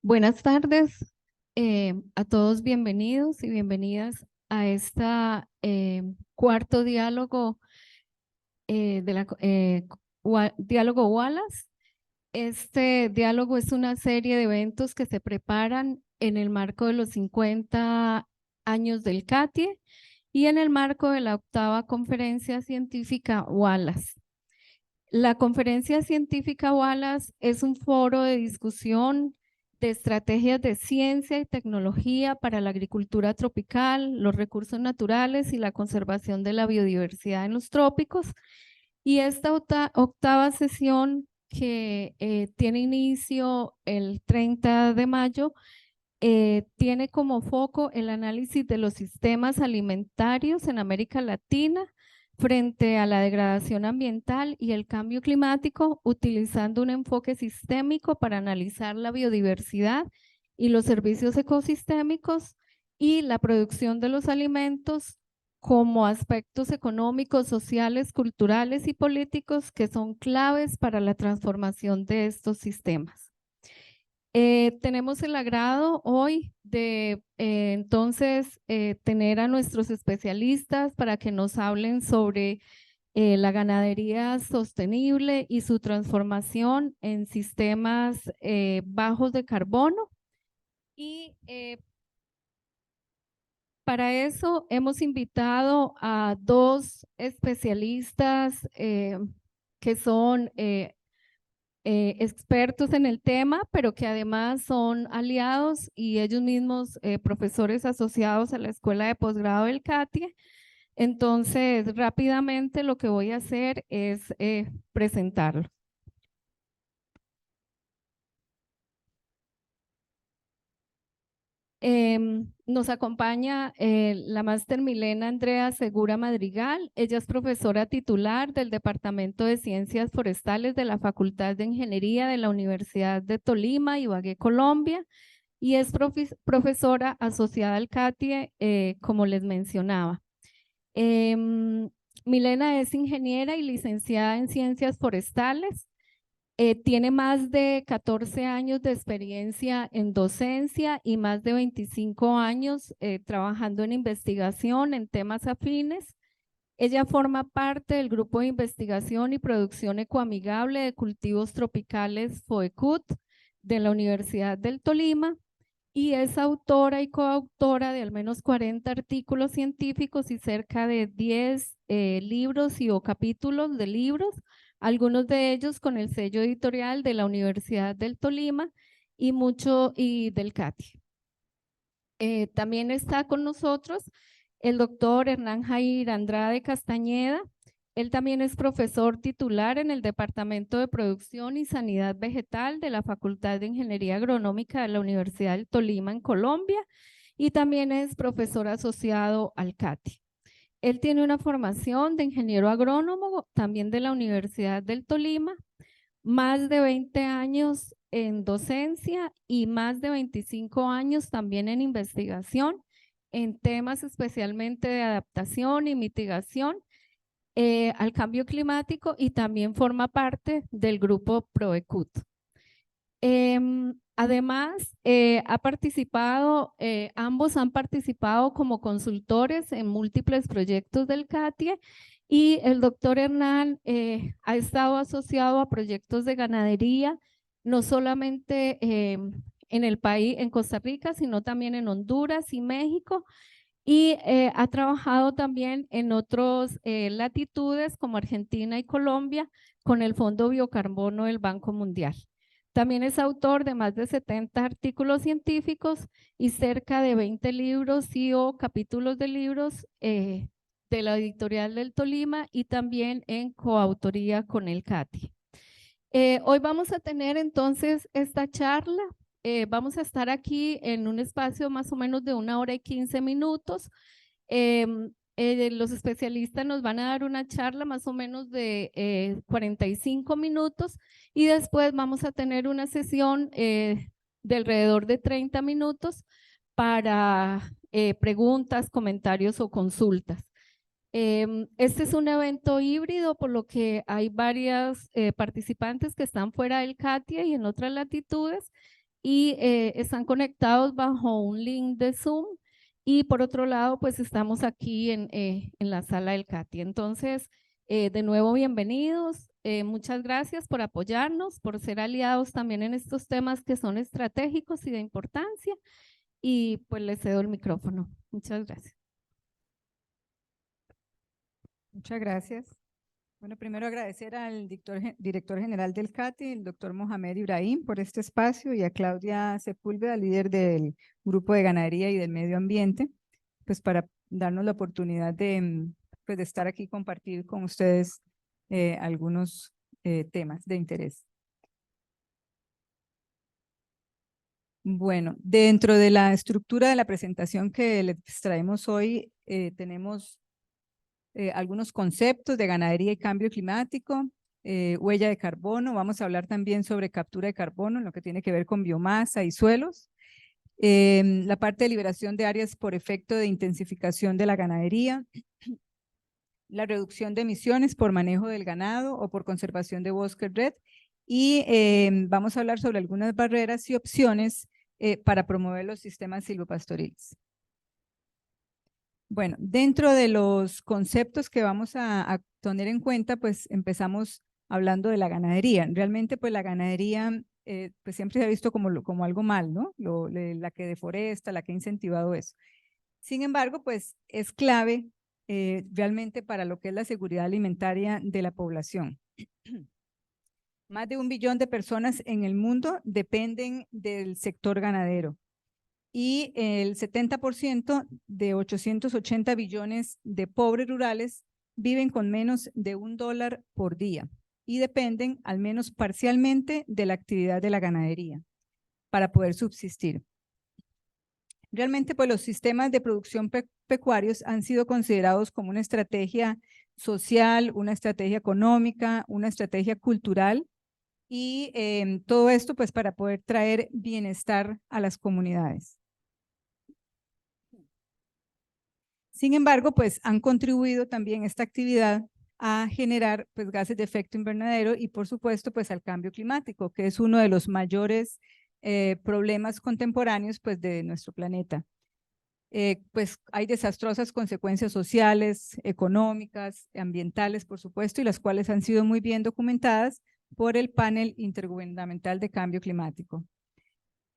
Buenas tardes a todos, bienvenidos y bienvenidas a esta cuarto diálogo diálogo Wallace. Este diálogo es una serie de eventos que se preparan en el marco de los 50 años del CATIE y en el marco de la octava conferencia científica Wallace. La conferencia científica Wallace es un foro de discusión de estrategias de ciencia y tecnología para la agricultura tropical, los recursos naturales y la conservación de la biodiversidad en los trópicos. Y esta octava sesión que tiene inicio el 30 de mayo, tiene como foco el análisis de los sistemas alimentarios en América Latina frente a la degradación ambiental y el cambio climático, utilizando un enfoque sistémico para analizar la biodiversidad y los servicios ecosistémicos y la producción de los alimentos como aspectos económicos, sociales, culturales y políticos que son claves para la transformación de estos sistemas. Tenemos el agrado hoy de tener a nuestros especialistas para que nos hablen sobre la ganadería sostenible y su transformación en sistemas bajos de carbono. Y para eso hemos invitado a dos especialistas que son expertos en el tema, pero que además son aliados y ellos mismos profesores asociados a la Escuela de Posgrado del CATIE. Entonces, rápidamente lo que voy a hacer es presentarlo. Nos acompaña la máster Milena Andrea Segura Madrigal. Ella es profesora titular del Departamento de Ciencias Forestales de la Facultad de Ingeniería de la Universidad de Tolima, Ibagué, Colombia, y es profesora asociada al CATIE, como les mencionaba. Milena es ingeniera y licenciada en Ciencias Forestales. Tiene más de 14 años de experiencia en docencia y más de 25 años trabajando en investigación en temas afines. Ella forma parte del grupo de investigación y producción ecoamigable de cultivos tropicales FOECUT de la Universidad del Tolima y es autora y coautora de al menos 40 artículos científicos y cerca de 10 libros o capítulos de libros, algunos de ellos con el sello editorial de la Universidad del Tolima y del CATI. También está con nosotros el doctor Hernán Jair Andrade Castañeda. Él también es profesor titular en el Departamento de Producción y Sanidad Vegetal de la Facultad de Ingeniería Agronómica de la Universidad del Tolima en Colombia y también es profesor asociado al CATI. Él tiene una formación de ingeniero agrónomo también de la Universidad del Tolima, más de 20 años en docencia y más de 25 años también en investigación en temas especialmente de adaptación y mitigación al cambio climático y también forma parte del grupo ProEcut. Además, ambos han participado como consultores en múltiples proyectos del CATIE y el doctor Hernán ha estado asociado a proyectos de ganadería, no solamente en el país, en Costa Rica, sino también en Honduras y México, y ha trabajado también en otras latitudes como Argentina y Colombia con el Fondo Biocarbono del Banco Mundial. También es autor de más de 70 artículos científicos y cerca de 20 libros o capítulos de libros de la editorial del Tolima y también en coautoría con el CATI. Hoy vamos a tener entonces esta charla. Vamos a estar aquí en un espacio más o menos de 1 hora y 15 minutos. Los especialistas nos van a dar una charla más o menos de 45 minutos y después vamos a tener una sesión de alrededor de 30 minutos para preguntas, comentarios o consultas. Este es un evento híbrido, por lo que hay varias participantes que están fuera del CATIE y en otras latitudes. y están conectados bajo un link de Zoom. Y por otro lado, pues estamos aquí en la sala del CATI. Entonces, de nuevo, bienvenidos. Muchas gracias por apoyarnos, por ser aliados también en estos temas que son estratégicos y de importancia. Y pues les cedo el micrófono. Muchas gracias. Muchas gracias. Bueno, primero agradecer al director general del CATI, el doctor Mohamed Ibrahim, por este espacio, y a Claudia Sepúlveda, líder del Grupo de Ganadería y del Medio Ambiente, pues para darnos la oportunidad pues de estar aquí y compartir con ustedes algunos temas de interés. Bueno, dentro de la estructura de la presentación que les traemos hoy, tenemos algunos conceptos de ganadería y cambio climático, huella de carbono. Vamos a hablar también sobre captura de carbono, en lo que tiene que ver con biomasa y suelos. La parte de liberación de áreas por efecto de intensificación de la ganadería, la reducción de emisiones por manejo del ganado o por conservación de bosque red. Y vamos a hablar sobre algunas barreras y opciones para promover los sistemas silvopastoriles. Bueno, dentro de los conceptos que vamos a tener en cuenta, pues empezamos hablando de la ganadería. Realmente, pues la ganadería pues siempre se ha visto como algo mal, ¿no? La que deforesta, la que ha incentivado eso. Sin embargo, pues es clave realmente para lo que es la seguridad alimentaria de la población. Más de 1 billón de personas en el mundo dependen del sector ganadero. Y el 70% de 880 billones de pobres rurales viven con menos de $1 por día y dependen al menos parcialmente de la actividad de la ganadería para poder subsistir. Realmente, pues los sistemas de producción pecuarios han sido considerados como una estrategia social, una estrategia económica, una estrategia cultural y todo esto pues para poder traer bienestar a las comunidades. Sin embargo, pues han contribuido también esta actividad a generar pues gases de efecto invernadero y por supuesto pues al cambio climático, que es uno de los mayores problemas contemporáneos pues de nuestro planeta. Pues hay desastrosas consecuencias sociales, económicas, ambientales, por supuesto, y las cuales han sido muy bien documentadas por el panel intergubernamental de cambio climático.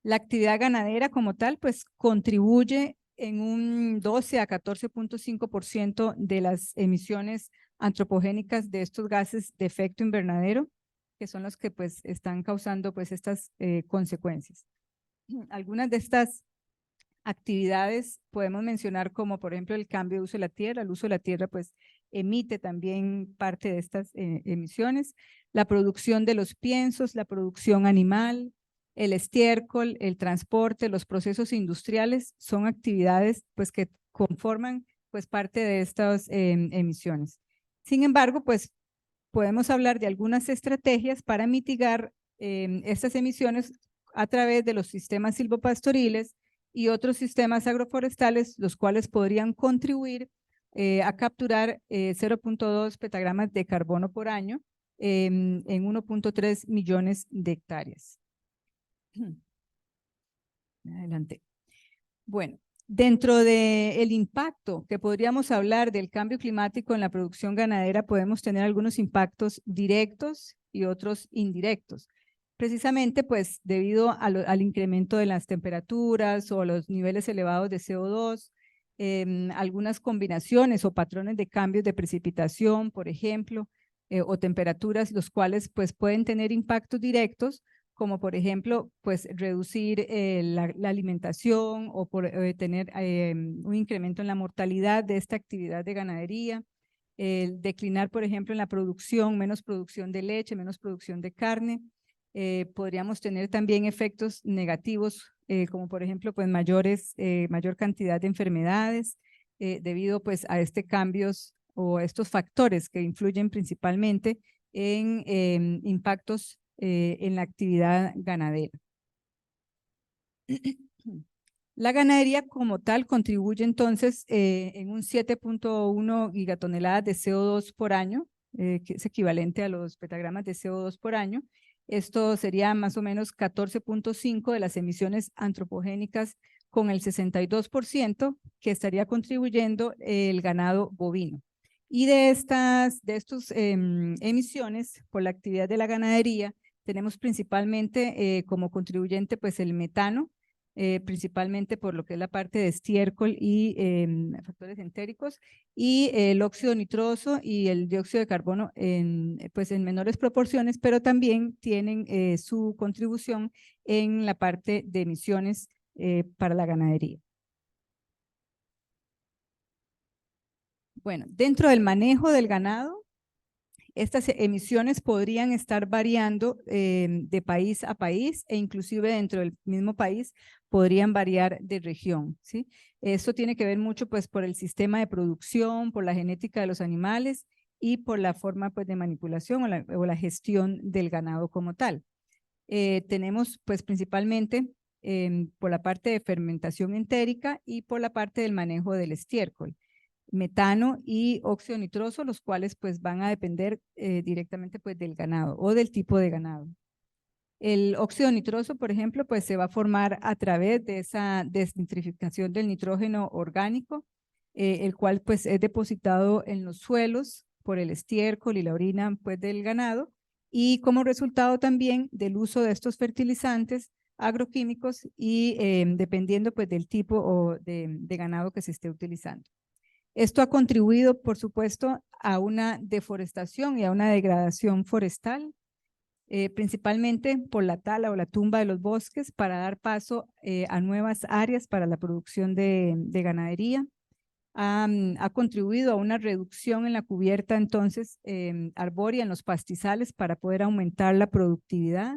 La actividad ganadera como tal, pues contribuye en un 12 a 14.5% de las emisiones antropogénicas de estos gases de efecto invernadero, que son los que pues están causando pues estas consecuencias. Algunas de estas actividades podemos mencionar como por ejemplo el cambio de uso de la tierra. El uso de la tierra pues emite también parte de estas emisiones, la producción de los piensos, la producción animal, el estiércol, el transporte, los procesos industriales son actividades pues que conforman pues parte de estas emisiones. Sin embargo, pues podemos hablar de algunas estrategias para mitigar estas emisiones a través de los sistemas silvopastoriles y otros sistemas agroforestales, los cuales podrían contribuir a capturar 0.2 petagramas de carbono por año en 1.3 millones de hectáreas. Adelante. Bueno, dentro del impacto que podríamos hablar del cambio climático en la producción ganadera, podemos tener algunos impactos directos y otros indirectos. Precisamente, pues, debido al incremento de las temperaturas o los niveles elevados de CO2, algunas combinaciones o patrones de cambios de precipitación, por ejemplo, o temperaturas, los cuales, pues, pueden tener impactos directos, como por ejemplo, pues reducir la alimentación o por tener un incremento en la mortalidad de esta actividad de ganadería, el declinar, por ejemplo, en la producción, menos producción de leche, menos producción de carne. Podríamos tener también efectos negativos, como por ejemplo, pues mayor cantidad de enfermedades debido pues a cambios o estos factores que influyen principalmente en impactos en la actividad ganadera. La ganadería como tal contribuye entonces en un 7.1 gigatoneladas de CO2 por año, que es equivalente a los petagramas de CO2 por año, Esto sería más o menos 14.5 de las emisiones antropogénicas, con el 62% que estaría contribuyendo el ganado bovino. Y de estos emisiones por la actividad de la ganadería, tenemos principalmente como contribuyente pues el metano, principalmente por lo que es la parte de estiércol y factores entéricos, y el óxido nitroso y el dióxido de carbono pues en menores proporciones, pero también tienen su contribución en la parte de emisiones para la ganadería. Bueno, dentro del manejo del ganado, estas emisiones podrían estar variando de país a país, e inclusive dentro del mismo país podrían variar de región, ¿sí? Esto tiene que ver mucho pues por el sistema de producción, por la genética de los animales y por la forma pues de manipulación o la gestión del ganado como tal. Tenemos pues principalmente por la parte de fermentación entérica y por la parte del manejo del estiércol, metano y óxido nitroso, los cuales pues van a depender directamente pues del ganado o del tipo de ganado. El óxido nitroso, por ejemplo, pues se va a formar a través de esa desnitrificación del nitrógeno orgánico, el cual pues es depositado en los suelos por el estiércol y la orina pues del ganado, y como resultado también del uso de estos fertilizantes agroquímicos y dependiendo pues del tipo o de ganado que se esté utilizando. Esto ha contribuido, por supuesto, a una deforestación y a una degradación forestal, principalmente por la tala o la tumba de los bosques para dar paso a nuevas áreas para la producción de ganadería. Ha contribuido a una reducción en la cubierta entonces arbórea en los pastizales para poder aumentar la productividad,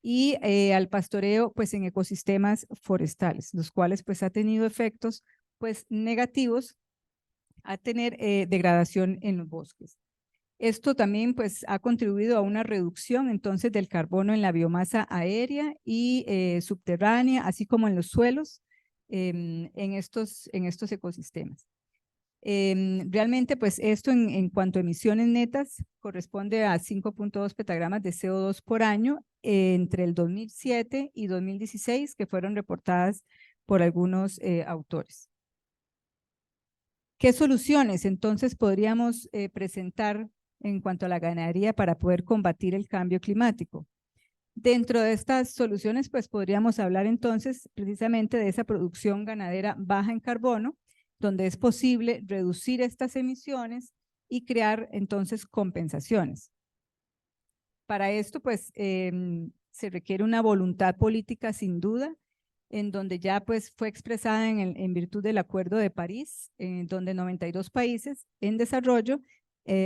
y al pastoreo pues en ecosistemas forestales, los cuales pues ha tenido efectos pues negativos a tener degradación en los bosques. Esto también pues ha contribuido a una reducción entonces del carbono en la biomasa aérea y subterránea, así como en los suelos en estos ecosistemas. Realmente pues esto en cuanto a emisiones netas corresponde a 5.2 petagramas de CO2 por año entre el 2007 y 2016, que fueron reportadas por algunos autores. ¿Qué soluciones entonces podríamos presentar en cuanto a la ganadería para poder combatir el cambio climático? Dentro de estas soluciones, pues podríamos hablar entonces precisamente de esa producción ganadera baja en carbono, donde es posible reducir estas emisiones y crear entonces compensaciones. Para esto, pues se requiere una voluntad política sin duda, en donde ya pues fue expresada en virtud del Acuerdo de París, donde 92 países en desarrollo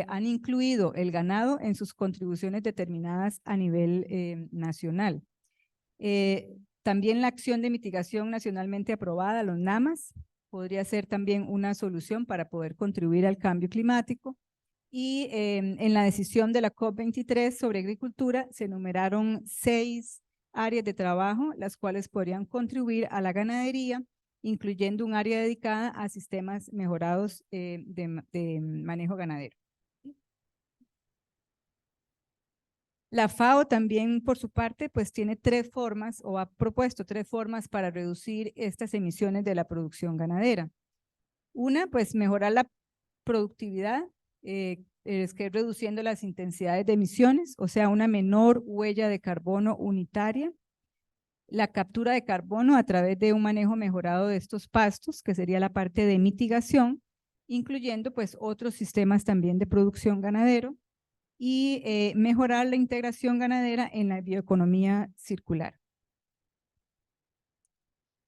han incluido el ganado en sus contribuciones determinadas a nivel nacional. También la acción de mitigación nacionalmente aprobada, los NAMAs, podría ser también una solución para poder contribuir al cambio climático. Y en la decisión de la COP23 sobre agricultura se enumeraron 6 áreas de trabajo, las cuales podrían contribuir a la ganadería, incluyendo un área dedicada a sistemas mejorados de manejo ganadero. La FAO también, por su parte, pues tiene 3 formas o ha propuesto 3 formas para reducir estas emisiones de la producción ganadera. Una, pues mejorar la productividad, es que reduciendo las intensidades de emisiones, o sea, una menor huella de carbono unitaria. La captura de carbono a través de un manejo mejorado de estos pastos, que sería la parte de mitigación, incluyendo pues otros sistemas también de producción ganadero, y mejorar la integración ganadera en la bioeconomía circular.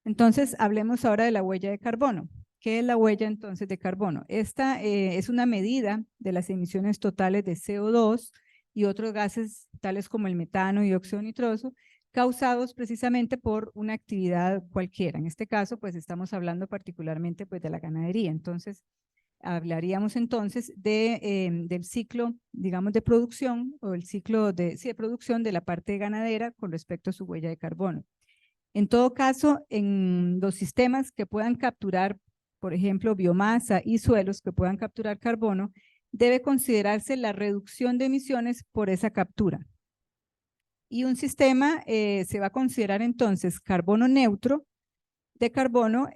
Entonces, hablemos ahora de la huella de carbono. ¿Qué es la huella entonces de carbono? Esta es una medida de las emisiones totales de CO2 y otros gases tales como el metano y óxido nitroso, causados precisamente por una actividad cualquiera. En este caso, pues estamos hablando particularmente pues de la ganadería. Entonces, hablaríamos entonces del ciclo, digamos, de producción o el ciclo de producción de la parte ganadera con respecto a su huella de carbono. En todo caso, en los sistemas que puedan capturar, por ejemplo, biomasa y suelos que puedan capturar carbono, debe considerarse la reducción de emisiones por esa captura. Y un sistema se va a considerar entonces carbono neutro de carbono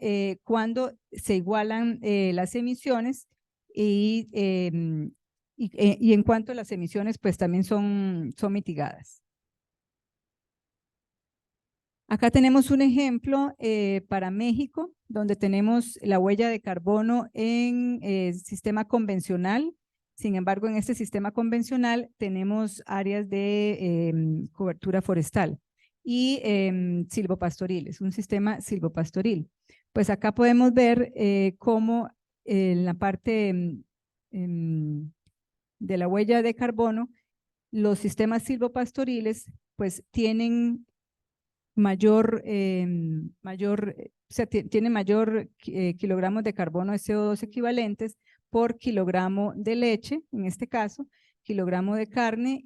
cuando se igualan las emisiones y en cuanto las emisiones pues también son mitigadas. Acá tenemos un ejemplo para México, donde tenemos la huella de carbono en sistema convencional. Sin embargo, en este sistema convencional tenemos áreas de cobertura forestal y silvopastoriles, un sistema silvopastoril. Pues acá podemos ver cómo en la parte de la huella de carbono, los sistemas silvopastoriles pues tienen tiene mayor kilogramos de carbono de CO2 equivalentes por kilogramo de leche, en este caso, kilogramo de carne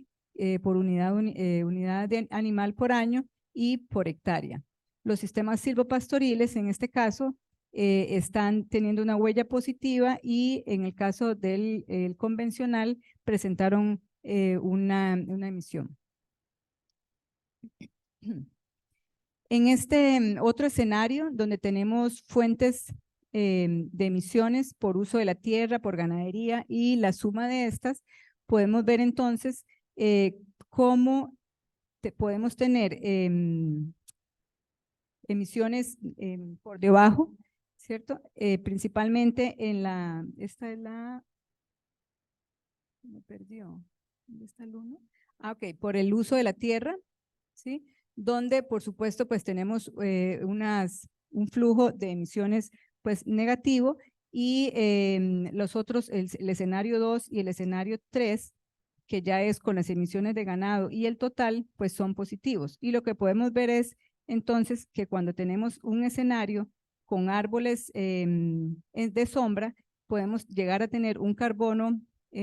por unidad de animal por año y por hectárea. Los sistemas silvopastoriles, en este caso, están teniendo una huella positiva y en el caso del convencional presentaron una emisión. En este otro escenario, donde tenemos fuentes de emisiones por uso de la tierra, por ganadería y la suma de estas, podemos ver entonces cómo podemos tener emisiones por debajo, ¿cierto? Principalmente en esta es la, me perdió, ¿dónde está el 1? Ah, ok, por el uso de la tierra, ¿sí? Donde por supuesto pues tenemos un flujo de emisiones pues negativo y los otros, el escenario 2 y el escenario 3, que ya es con las emisiones de ganado y el total, pues son positivos. Y lo que podemos ver es entonces que cuando tenemos un escenario con árboles de sombra, podemos llegar a tener un carbono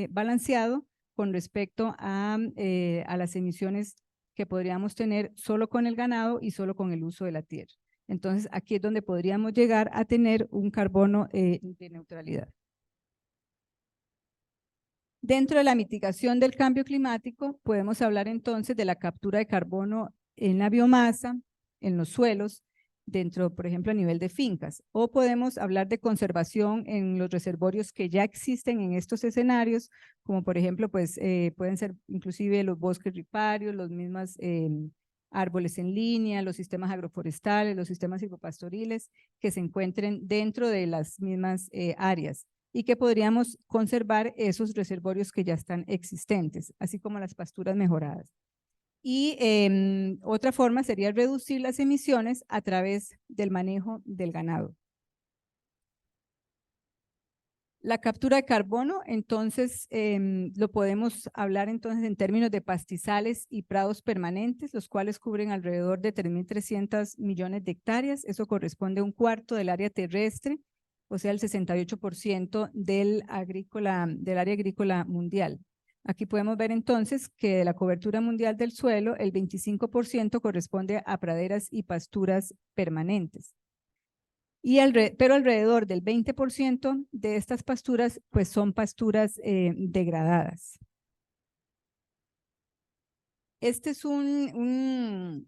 balanceado con respecto a las emisiones que podríamos tener solo con el ganado y solo con el uso de la tierra. Entonces, aquí es donde podríamos llegar a tener un carbono de neutralidad. Dentro de la mitigación del cambio climático, podemos hablar entonces de la captura de carbono en la biomasa, en los suelos, dentro, por ejemplo, a nivel de fincas, o podemos hablar de conservación en los reservorios que ya existen en estos escenarios, como por ejemplo, pues pueden ser inclusive los bosques riparios, los mismos árboles en línea, los sistemas agroforestales, los sistemas silvopastoriles que se encuentren dentro de las mismas áreas y que podríamos conservar esos reservorios que ya están existentes, así como las pasturas mejoradas. Y otra forma sería reducir las emisiones a través del manejo del ganado. La captura de carbono, entonces, lo podemos hablar entonces en términos de pastizales y prados permanentes, los cuales cubren alrededor de 3.300 millones de hectáreas. Eso corresponde a un cuarto del área terrestre, o sea, el 68% del área agrícola mundial. Aquí podemos ver entonces que de la cobertura mundial del suelo, el 25% corresponde a praderas y pasturas permanentes. Pero alrededor del 20% de estas pasturas, pues son pasturas degradadas. Este es un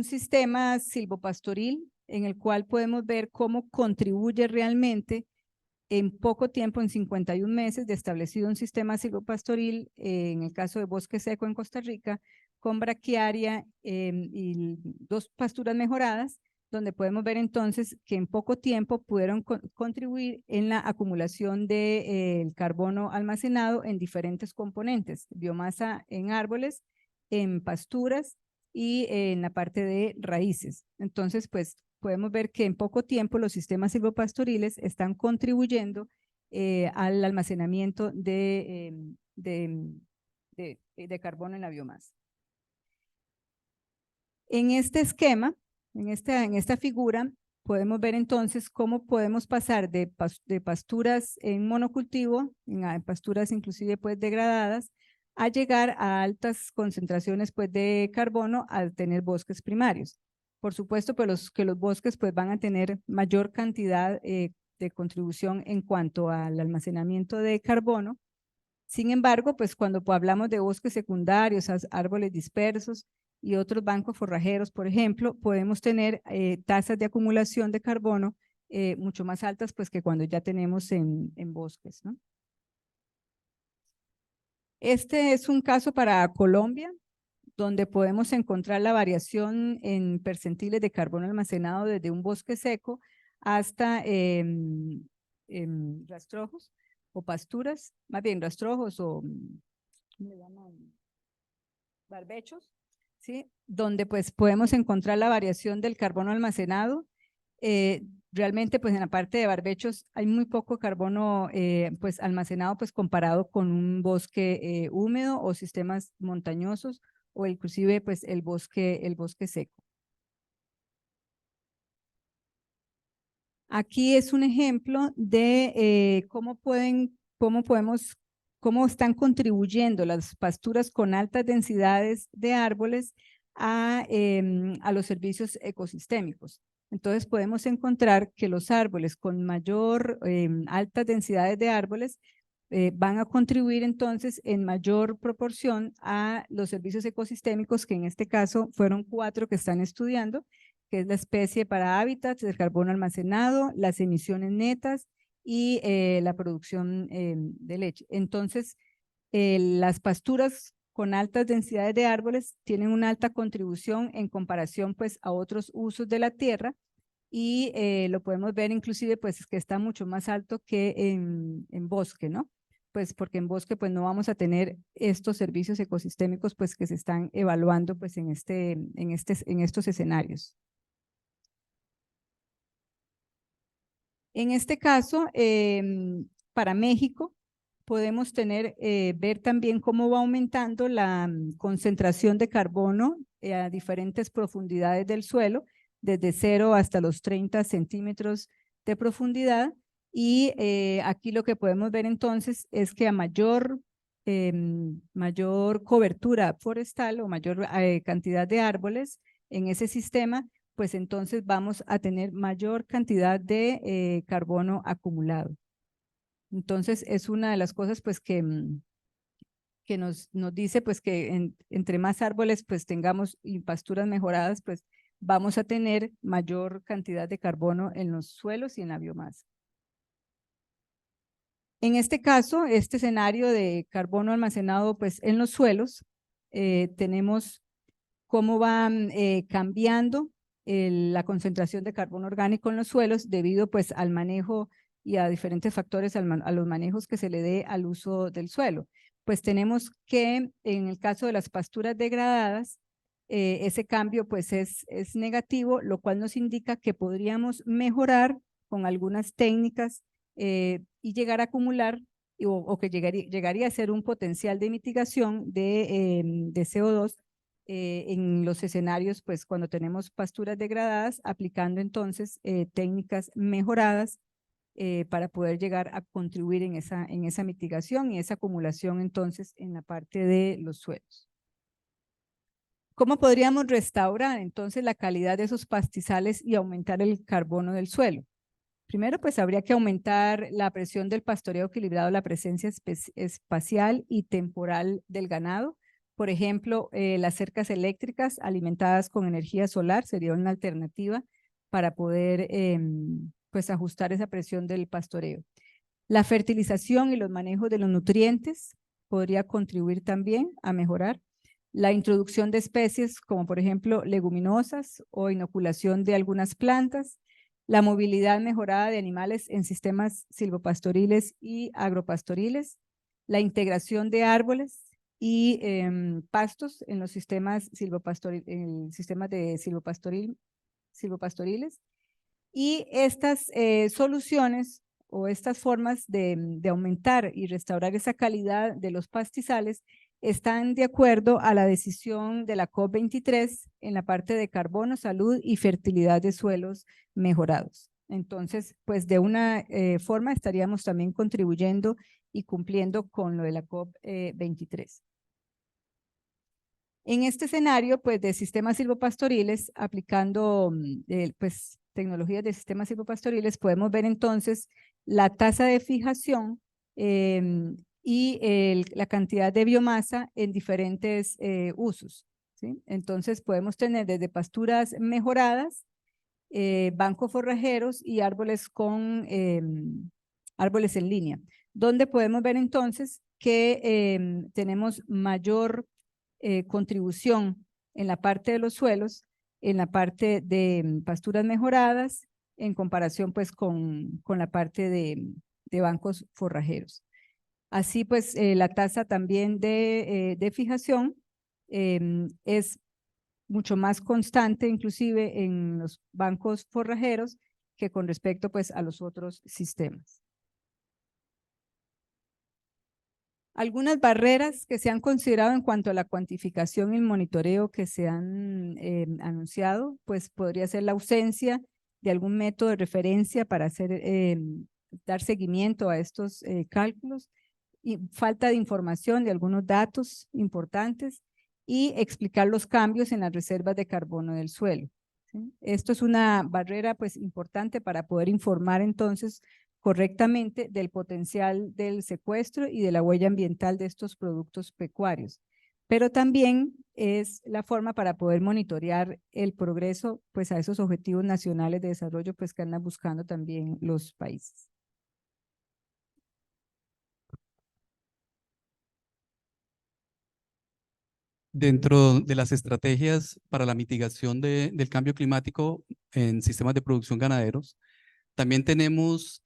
sistema silvopastoril en el cual podemos ver cómo contribuye realmente en poco tiempo, en 51 meses, de establecido un sistema silvopastoril, en el caso de bosque seco en Costa Rica, con braquiaria y 2 pasturas mejoradas, donde podemos ver entonces que en poco tiempo pudieron contribuir en la acumulación de carbono almacenado en diferentes componentes, biomasa en árboles, en pasturas y en la parte de raíces. Entonces, pues podemos ver que en poco tiempo los sistemas silvopastoriles están contribuyendo al almacenamiento de carbono en la biomasa. En este esquema, en esta figura, podemos ver entonces cómo podemos pasar de pasturas en monocultivo, en pasturas inclusive pues degradadas, a llegar a altas concentraciones pues de carbono al tener bosques primarios. Por supuesto, pues que los bosques pues van a tener mayor cantidad de contribución en cuanto al almacenamiento de carbono. Sin embargo, pues cuando hablamos de bosques secundarios, árboles dispersos, y otros bancos forrajeros, por ejemplo, podemos tener tasas de acumulación de carbono mucho más altas pues que cuando ya tenemos en bosques, ¿no? Este es un caso para Colombia, donde podemos encontrar la variación en percentiles de carbono almacenado desde un bosque seco hasta rastrojos o pasturas, más bien rastrojos o, ¿cómo le llaman? Barbechos, ¿sí? Donde pues podemos encontrar la variación del carbono almacenado. Realmente pues en la parte de barbechos hay muy poco carbono pues almacenado pues comparado con un bosque húmedo o sistemas montañosos o inclusive pues el bosque seco. Aquí es un ejemplo de cómo están contribuyendo las pasturas con altas densidades de árboles a los servicios ecosistémicos. Entonces podemos encontrar que los árboles con mayor altas densidades de árboles van a contribuir entonces en mayor proporción a los servicios ecosistémicos, que en este caso fueron 4 que están estudiando, que es la especie para hábitats, el carbono almacenado, las emisiones netas y la producción de leche. Entonces, las pasturas con altas densidades de árboles tienen una alta contribución en comparación pues a otros usos de la tierra y lo podemos ver inclusive pues que está mucho más alto que en bosque, ¿no? Pues porque en bosque pues no vamos a tener estos servicios ecosistémicos pues que se están evaluando pues en estos escenarios. En este caso, para México, podemos ver también cómo va aumentando la concentración de carbono a diferentes profundidades del suelo, desde 0 hasta los 30 centímetros de profundidad. Y aquí lo que podemos ver entonces es que a mayor cobertura forestal o mayor cantidad de árboles en ese sistema, pues entonces vamos a tener mayor cantidad de carbono acumulado. Entonces es una de las cosas pues que nos dice pues que entre más árboles pues tengamos y pasturas mejoradas pues vamos a tener mayor cantidad de carbono en los suelos y en la biomasa. En este caso, este escenario de carbono almacenado pues en los suelos, tenemos cómo va cambiando la concentración de carbono orgánico en los suelos debido pues al manejo y a diferentes factores, a los manejos que se le dé al uso del suelo. Pues tenemos que en el caso de las pasturas degradadas, ese cambio pues es negativo, lo cual nos indica que podríamos mejorar con algunas técnicas y llegar a acumular o que llegaría a ser un potencial de mitigación de CO2 en los escenarios, pues cuando tenemos pasturas degradadas, aplicando entonces técnicas mejoradas para poder llegar a contribuir en esa mitigación y esa acumulación entonces en la parte de los suelos. ¿Cómo podríamos restaurar entonces la calidad de esos pastizales y aumentar el carbono del suelo? Primero, pues habría que aumentar la presión del pastoreo equilibrado, la presencia espacial y temporal del ganado. Por ejemplo, las cercas eléctricas alimentadas con energía solar sería una alternativa para poder pues ajustar esa presión del pastoreo. La fertilización y los manejos de los nutrientes podría contribuir también a mejorar. La introducción de especies como por ejemplo leguminosas o inoculación de algunas plantas. La movilidad mejorada de animales en sistemas silvopastoriles y agropastoriles. La integración de árboles y pastos en los sistemas silvopastoriles. Y estas soluciones o estas formas de aumentar y restaurar esa calidad de los pastizales están de acuerdo a la decisión de la COP23 en la parte de carbono, salud y fertilidad de suelos mejorados. Entonces, pues de una forma estaríamos también contribuyendo y cumpliendo con lo de la COP23. En este escenario, pues de sistemas silvopastoriles, aplicando pues tecnologías de sistemas silvopastoriles, podemos ver entonces la tasa de fijación y la cantidad de biomasa en diferentes usos. ¿sí? Entonces podemos tener desde pasturas mejoradas, bancos forrajeros y árboles árboles en línea, donde podemos ver entonces que tenemos mayor contribución en la parte de los suelos, en la parte de pasturas mejoradas, en comparación pues con la parte de bancos forrajeros. Así pues, la tasa también de fijación es mucho más constante, inclusive en los bancos forrajeros, que con respecto pues a los otros sistemas. Algunas barreras que se han considerado en cuanto a la cuantificación y el monitoreo que se han anunciado, pues podría ser la ausencia de algún método de referencia para dar seguimiento a estos cálculos, y falta de información de algunos datos importantes y explicar los cambios en las reservas de carbono del suelo, ¿sí? Esto es una barrera pues importante para poder informar entonces correctamente del potencial del secuestro y de la huella ambiental de estos productos pecuarios. Pero también es la forma para poder monitorear el progreso pues a esos objetivos nacionales de desarrollo pues que andan buscando también los países. Dentro de las estrategias para la mitigación del cambio climático en sistemas de producción ganaderos, también tenemos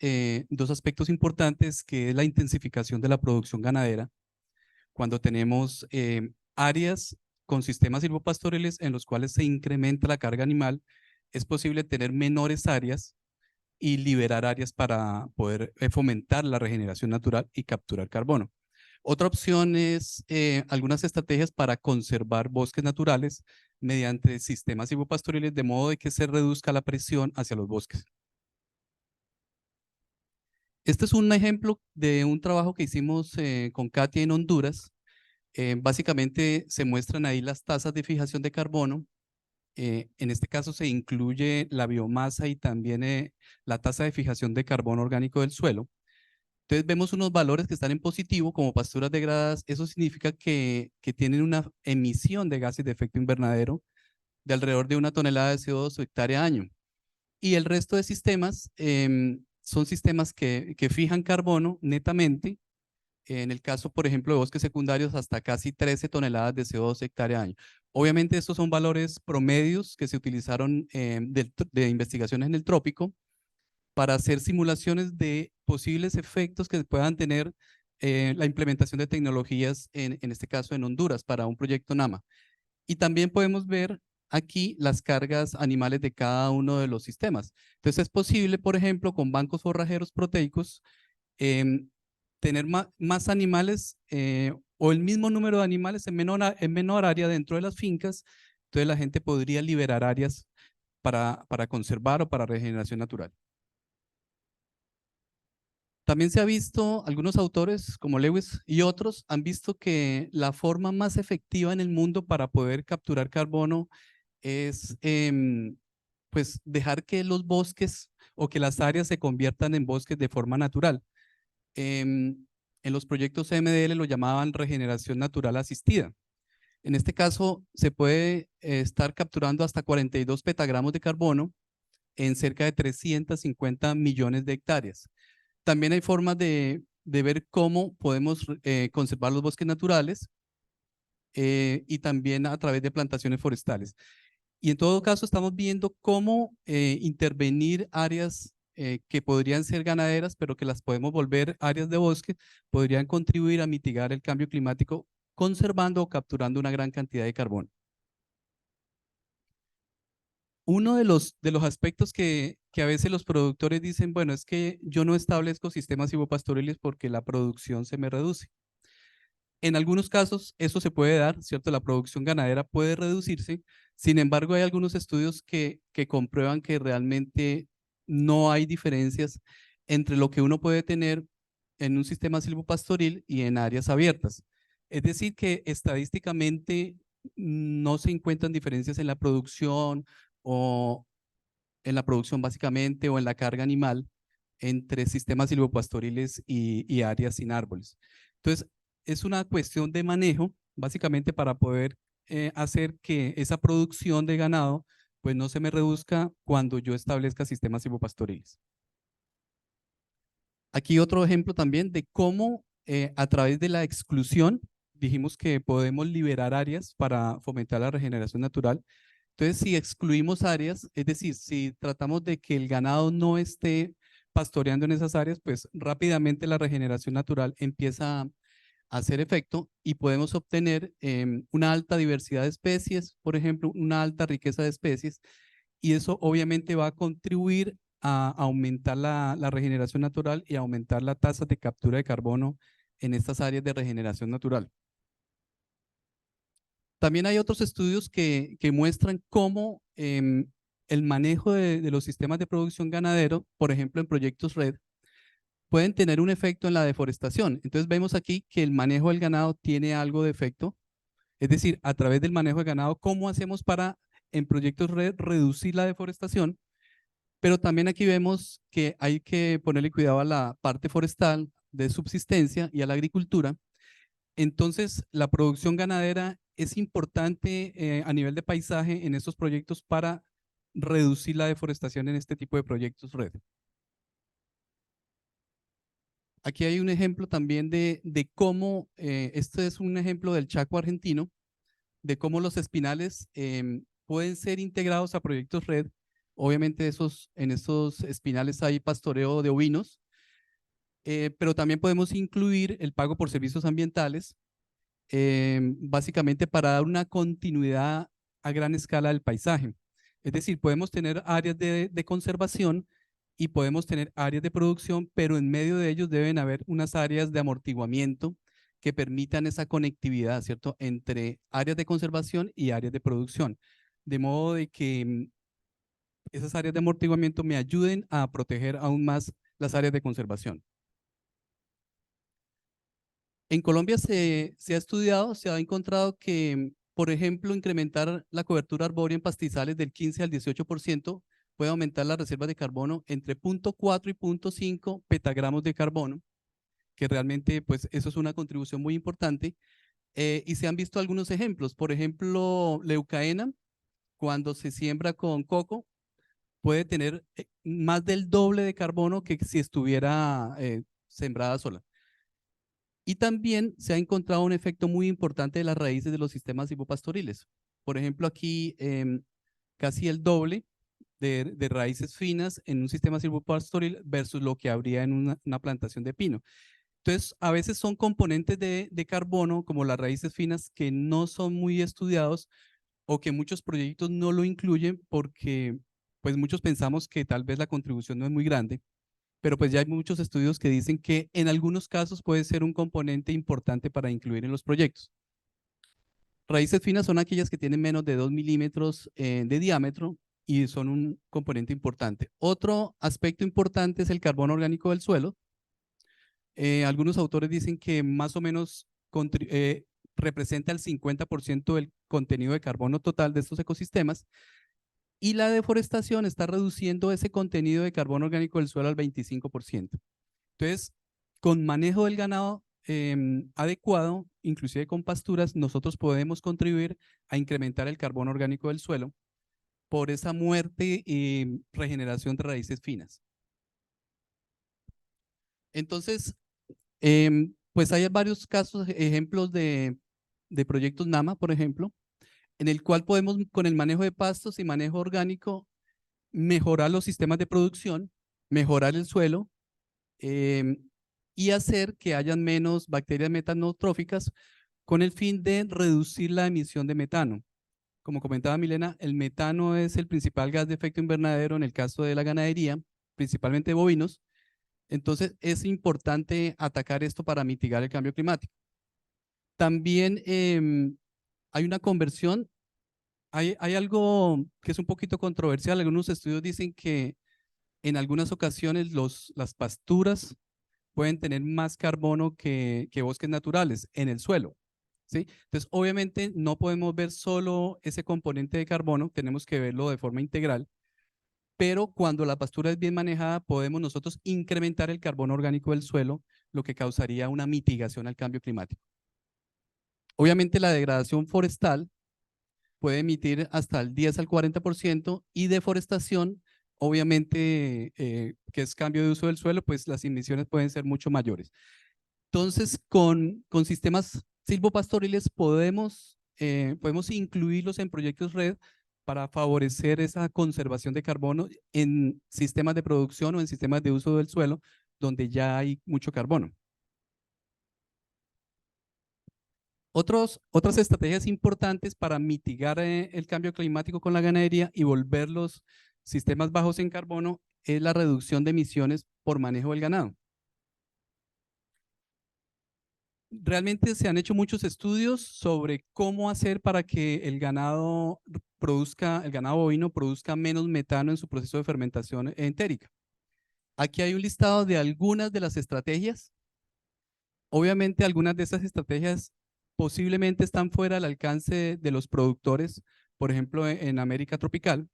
dos aspectos importantes, que es la intensificación de la producción ganadera. Cuando tenemos áreas con sistemas silvopastoriles en los cuales se incrementa la carga animal, es posible tener menores áreas y liberar áreas para poder fomentar la regeneración natural y capturar carbono. Otra opción es algunas estrategias para conservar bosques naturales mediante sistemas silvopastoriles, de modo de que se reduzca la presión hacia los bosques. Este es un ejemplo de un trabajo que hicimos con Katia en Honduras. Básicamente se muestran ahí las tasas de fijación de carbono. En este caso se incluye la biomasa y también la tasa de fijación de carbono orgánico del suelo. Entonces vemos unos valores que están en positivo como pasturas degradadas. Eso significa que tienen una emisión de gases de efecto invernadero de alrededor de 1 tonelada de CO2 por hectárea año. Y el resto de sistemas son sistemas que fijan carbono netamente. En el caso, por ejemplo, de bosques secundarios, hasta casi 13 toneladas de CO2 hectárea año. Obviamente estos son valores promedios que se utilizaron de investigaciones en el trópico para hacer simulaciones de posibles efectos que puedan tener la implementación de tecnologías, en este caso en Honduras, para un proyecto NAMA. Y también podemos ver aquí las cargas animales de cada uno de los sistemas. Entonces es posible, por ejemplo, con bancos forrajeros proteicos, tener más animales o el mismo número de animales en menor área dentro de las fincas. Entonces la gente podría liberar áreas para conservar o para regeneración natural. También se ha visto, algunos autores como Lewis y otros han visto que la forma más efectiva en el mundo para poder capturar carbono es pues dejar que los bosques o que las áreas se conviertan en bosques de forma natural. En los proyectos MDL lo llamaban regeneración natural asistida. En este caso se puede estar capturando hasta 42 petagramos de carbono en cerca de 350 millones de hectáreas. También hay formas de ver cómo podemos conservar los bosques naturales y también a través de plantaciones forestales. Y en todo caso estamos viendo cómo intervenir áreas que podrían ser ganaderas, pero que las podemos volver áreas de bosque, podrían contribuir a mitigar el cambio climático, conservando o capturando una gran cantidad de carbono. Uno de los aspectos que a veces los productores dicen, bueno, es que yo no establezco sistemas silvopastoriles porque la producción se me reduce. En algunos casos eso se puede dar, ¿cierto? La producción ganadera puede reducirse. Sin embargo, hay algunos estudios que comprueban que realmente no hay diferencias entre lo que uno puede tener en un sistema silvopastoril y en áreas abiertas. Es decir, que estadísticamente no se encuentran diferencias en la producción o en la producción básicamente o en la carga animal entre sistemas silvopastoriles y áreas sin árboles. Entonces, es una cuestión de manejo, básicamente para poder hacer que esa producción de ganado pues no se me reduzca cuando yo establezca sistemas silvopastoriles. Aquí otro ejemplo también de cómo a través de la exclusión dijimos que podemos liberar áreas para fomentar la regeneración natural. Entonces, si excluimos áreas, es decir, si tratamos de que el ganado no esté pastoreando en esas áreas, pues rápidamente la regeneración natural empieza a hacer efecto y podemos obtener una alta diversidad de especies, por ejemplo, una alta riqueza de especies, y eso obviamente va a contribuir a aumentar la regeneración natural y aumentar la tasa de captura de carbono en estas áreas de regeneración natural. También hay otros estudios que muestran cómo el manejo de los sistemas de producción ganadero, por ejemplo, en proyectos RED, pueden tener un efecto en la deforestación. Entonces vemos aquí que el manejo del ganado tiene algo de efecto. Es decir, a través del manejo del ganado, ¿cómo hacemos para en proyectos RED reducir la deforestación? Pero también aquí vemos que hay que ponerle cuidado a la parte forestal de subsistencia y a la agricultura. Entonces, la producción ganadera es importante a nivel de paisaje en estos proyectos para reducir la deforestación en este tipo de proyectos RED. Aquí hay un ejemplo también de cómo, este es un ejemplo del Chaco argentino, de cómo los espinales pueden ser integrados a proyectos RED. Obviamente en esos espinales hay pastoreo de ovinos, pero también podemos incluir el pago por servicios ambientales, básicamente para dar una continuidad a gran escala del paisaje. Es decir, podemos tener áreas de conservación y podemos tener áreas de producción, pero en medio de ellos deben haber unas áreas de amortiguamiento que permitan esa conectividad, ¿cierto?, entre áreas de conservación y áreas de producción. De modo de que esas áreas de amortiguamiento me ayuden a proteger aún más las áreas de conservación. En Colombia se ha estudiado, se ha encontrado que, por ejemplo, incrementar la cobertura arbórea en pastizales del 15 al 18% puede aumentar las reservas de carbono entre 0.4 y 0.5 petagramos de carbono, que realmente pues eso es una contribución muy importante. Y se han visto algunos ejemplos, por ejemplo, leucaena, cuando se siembra con coco, puede tener más del doble de carbono que si estuviera sembrada sola. Y también se ha encontrado un efecto muy importante de las raíces de los sistemas silvopastoriles. Por ejemplo, aquí casi el doble de raíces finas en un sistema silvopastoril versus lo que habría en una plantación de pino. Entonces, a veces son componentes de carbono, como las raíces finas, que no son muy estudiados o que muchos proyectos no lo incluyen porque pues muchos pensamos que tal vez la contribución no es muy grande, pero pues ya hay muchos estudios que dicen que en algunos casos puede ser un componente importante para incluir en los proyectos. Raíces finas son aquellas que tienen menos de 2 milímetros de diámetro y son un componente importante. Otro aspecto importante es el carbono orgánico del suelo. Algunos autores dicen que más o menos representa el 50% del contenido de carbono total de estos ecosistemas, y la deforestación está reduciendo ese contenido de carbono orgánico del suelo al 25%. Entonces, con manejo del ganado adecuado, inclusive con pasturas, nosotros podemos contribuir a incrementar el carbono orgánico del suelo por esa muerte y regeneración de raíces finas. Entonces, pues hay varios casos, ejemplos de proyectos NAMA, por ejemplo, en el cual podemos, con el manejo de pastos y manejo orgánico, mejorar los sistemas de producción, mejorar el suelo y hacer que hayan menos bacterias metanotróficas con el fin de reducir la emisión de metano. Como comentaba Milena, el metano es el principal gas de efecto invernadero en el caso de la ganadería, principalmente de bovinos. Entonces es importante atacar esto para mitigar el cambio climático. También hay una conversión, hay algo que es un poquito controversial. Algunos estudios dicen que en algunas ocasiones las pasturas pueden tener más carbono que bosques naturales en el suelo, ¿sí? Entonces, obviamente no podemos ver solo ese componente de carbono, tenemos que verlo de forma integral, pero cuando la pastura es bien manejada, podemos nosotros incrementar el carbono orgánico del suelo, lo que causaría una mitigación al cambio climático. Obviamente la degradación forestal puede emitir hasta el 10 al 40% y deforestación, obviamente, que es cambio de uso del suelo, pues las emisiones pueden ser mucho mayores. Entonces, con sistemas silvopastoriles podemos incluirlos en proyectos red para favorecer esa conservación de carbono en sistemas de producción o en sistemas de uso del suelo donde ya hay mucho carbono. Otras estrategias importantes para mitigar el cambio climático con la ganadería y volver los sistemas bajos en carbono es la reducción de emisiones por manejo del ganado. Realmente se han hecho muchos estudios sobre cómo hacer para que el ganado bovino produzca menos metano en su proceso de fermentación entérica. Aquí hay un listado de algunas de las estrategias. Obviamente algunas de esas estrategias posiblemente están fuera del alcance de los productores, por ejemplo en América tropical,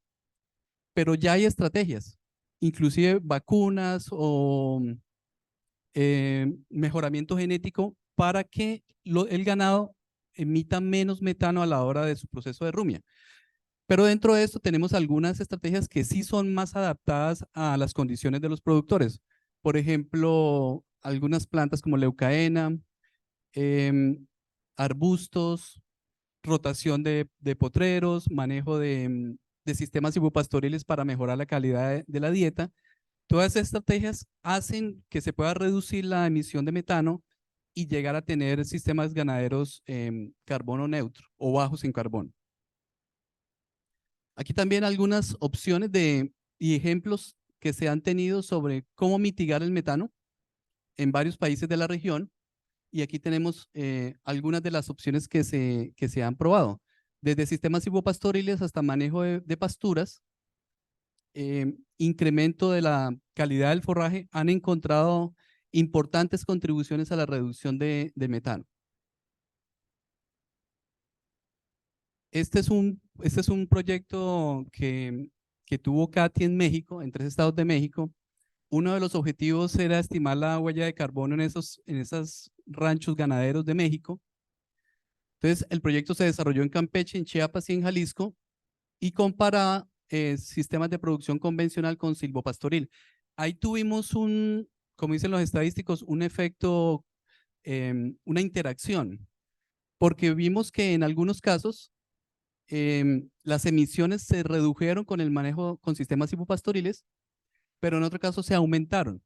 pero ya hay estrategias, inclusive vacunas o mejoramiento genético para que el ganado emita menos metano a la hora de su proceso de rumia. Pero dentro de esto tenemos algunas estrategias que sí son más adaptadas a las condiciones de los productores. Por ejemplo, algunas plantas como leucaena, arbustos, rotación de potreros, manejo de sistemas silvopastoriles para mejorar la calidad de la dieta. Todas estas estrategias hacen que se pueda reducir la emisión de metano y llegar a tener sistemas ganaderos carbono neutro o bajos en carbono. Aquí también algunas opciones y ejemplos que se han tenido sobre cómo mitigar el metano en varios países de la región. Y aquí tenemos algunas de las opciones que se han probado. Desde sistemas silvopastoriles hasta manejo de pasturas, incremento de la calidad del forraje, han encontrado importantes contribuciones a la reducción de metano. Este es un proyecto que tuvo CATI en México, en 3 estados de México. Uno de los objetivos era estimar la huella de carbono en esos ranchos ganaderos de México. Entonces, el proyecto se desarrolló en Campeche, en Chiapas y en Jalisco y comparaba sistemas de producción convencional con silvopastoril. Ahí tuvimos como dicen los estadísticos, un efecto, una interacción, porque vimos que en algunos casos las emisiones se redujeron con el manejo con sistemas silvopastoriles, pero en otro caso se aumentaron.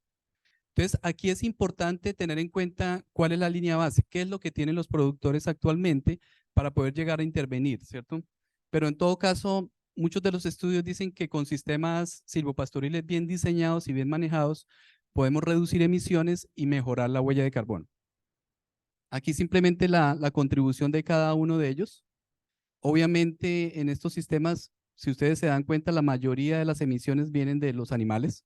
Entonces, aquí es importante tener en cuenta cuál es la línea base, qué es lo que tienen los productores actualmente para poder llegar a intervenir, ¿cierto? Pero en todo caso, muchos de los estudios dicen que con sistemas silvopastoriles bien diseñados y bien manejados, podemos reducir emisiones y mejorar la huella de carbono. Aquí simplemente la contribución de cada uno de ellos. Obviamente, en estos sistemas, si ustedes se dan cuenta, la mayoría de las emisiones vienen de los animales,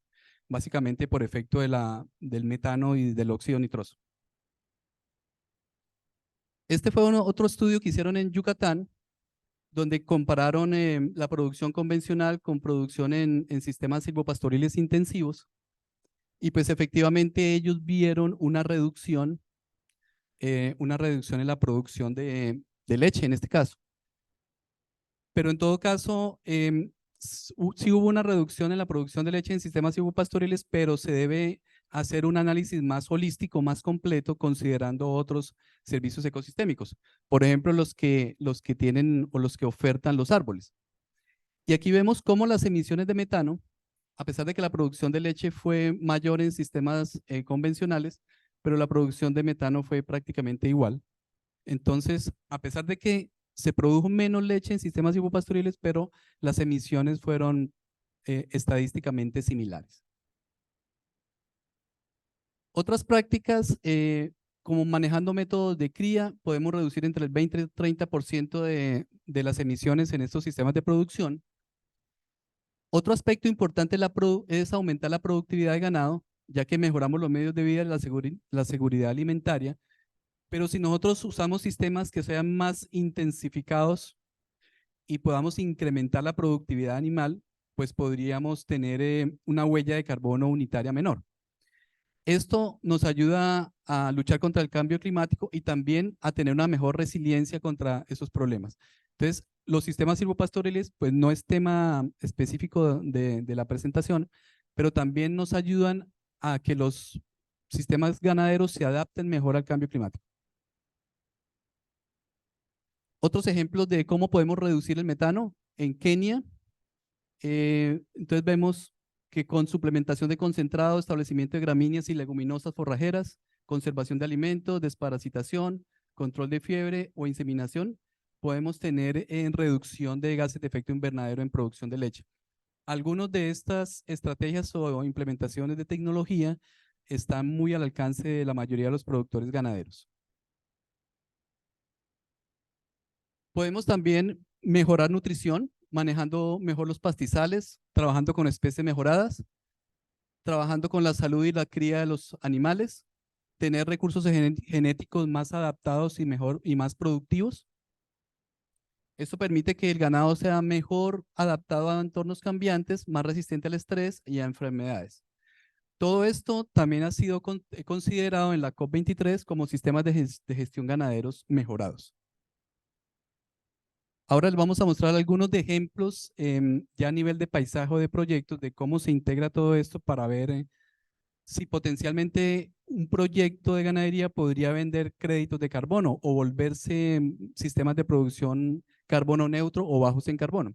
básicamente por efecto del metano y del óxido nitroso. Este fue otro estudio que hicieron en Yucatán, donde compararon la producción convencional con producción en sistemas silvopastoriles intensivos. Y pues efectivamente ellos vieron una reducción en la producción de leche en este caso. Pero en todo caso, sí hubo una reducción en la producción de leche en sistemas silvopastoriles, pero se debe hacer un análisis más holístico, más completo, considerando otros servicios ecosistémicos. Por ejemplo, los que tienen o los que ofertan los árboles. Y aquí vemos cómo las emisiones de metano, a pesar de que la producción de leche fue mayor en sistemas convencionales, pero la producción de metano fue prácticamente igual. Entonces, a pesar de que se produjo menos leche en sistemas silvopastoriles, pero las emisiones fueron estadísticamente similares. Otras prácticas, como manejando métodos de cría, podemos reducir entre el 20 y el 30% de las emisiones en estos sistemas de producción. Otro aspecto importante es aumentar la productividad de ganado, ya que mejoramos los medios de vida y la seguridad alimentaria. Pero si nosotros usamos sistemas que sean más intensificados y podamos incrementar la productividad animal, pues podríamos tener una huella de carbono unitaria menor. Esto nos ayuda a luchar contra el cambio climático y también a tener una mejor resiliencia contra esos problemas. Entonces, los sistemas silvopastoriles, pues no es tema específico de la presentación, pero también nos ayudan a que los sistemas ganaderos se adapten mejor al cambio climático. Otros ejemplos de cómo podemos reducir el metano en Kenia. Entonces vemos que con suplementación de concentrado, establecimiento de gramíneas y leguminosas forrajeras, conservación de alimentos, desparasitación, control de fiebre o inseminación, podemos tener en reducción de gases de efecto invernadero en producción de leche. Algunas de estas estrategias o implementaciones de tecnología están muy al alcance de la mayoría de los productores ganaderos. Podemos también mejorar nutrición, manejando mejor los pastizales, trabajando con especies mejoradas, trabajando con la salud y la cría de los animales, tener recursos genéticos más adaptados y mejor y más productivos. Esto permite que el ganado sea mejor adaptado a entornos cambiantes, más resistente al estrés y a enfermedades. Todo esto también ha sido considerado en la COP23 como sistemas de gestión ganaderos mejorados. Ahora les vamos a mostrar algunos de ejemplos ya a nivel de paisaje o de proyectos de cómo se integra todo esto para ver si potencialmente un proyecto de ganadería podría vender créditos de carbono o volverse sistemas de producción carbono neutro o bajos en carbono.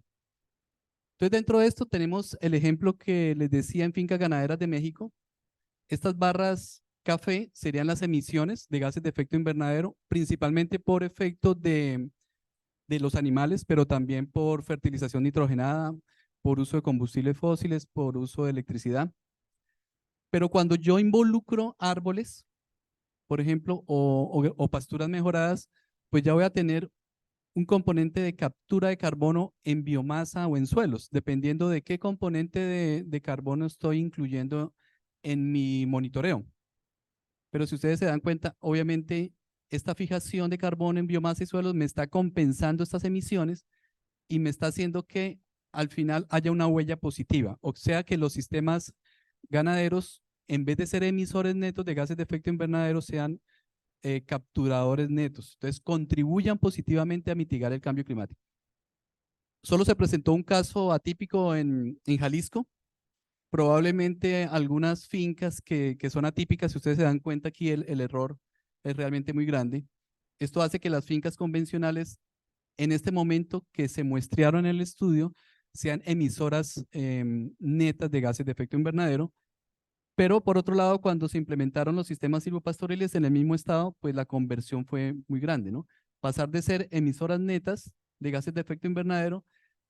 Entonces, dentro de esto tenemos el ejemplo que les decía en Fincas Ganaderas de México. Estas barras café serían las emisiones de gases de efecto invernadero, principalmente por efecto de los animales, pero también por fertilización nitrogenada, por uso de combustibles fósiles, por uso de electricidad. Pero cuando yo involucro árboles, por ejemplo, o pasturas mejoradas, pues ya voy a tener un componente de captura de carbono en biomasa o en suelos, dependiendo de qué componente de carbono estoy incluyendo en mi monitoreo. Pero si ustedes se dan cuenta, obviamente esta fijación de carbono en biomasa y suelos me está compensando estas emisiones y me está haciendo que al final haya una huella positiva. O sea que los sistemas ganaderos, en vez de ser emisores netos de gases de efecto invernadero, sean capturadores netos. Entonces, contribuyan positivamente a mitigar el cambio climático. Solo se presentó un caso atípico en Jalisco. Probablemente algunas fincas que son atípicas, si ustedes se dan cuenta aquí, el error es realmente muy grande. Esto hace que las fincas convencionales, en este momento que se muestrearon en el estudio, sean emisoras netas de gases de efecto invernadero. Pero por otro lado, cuando se implementaron los sistemas silvopastoriles en el mismo estado, pues la conversión fue muy grande, ¿no? Pasar de ser emisoras netas de gases de efecto invernadero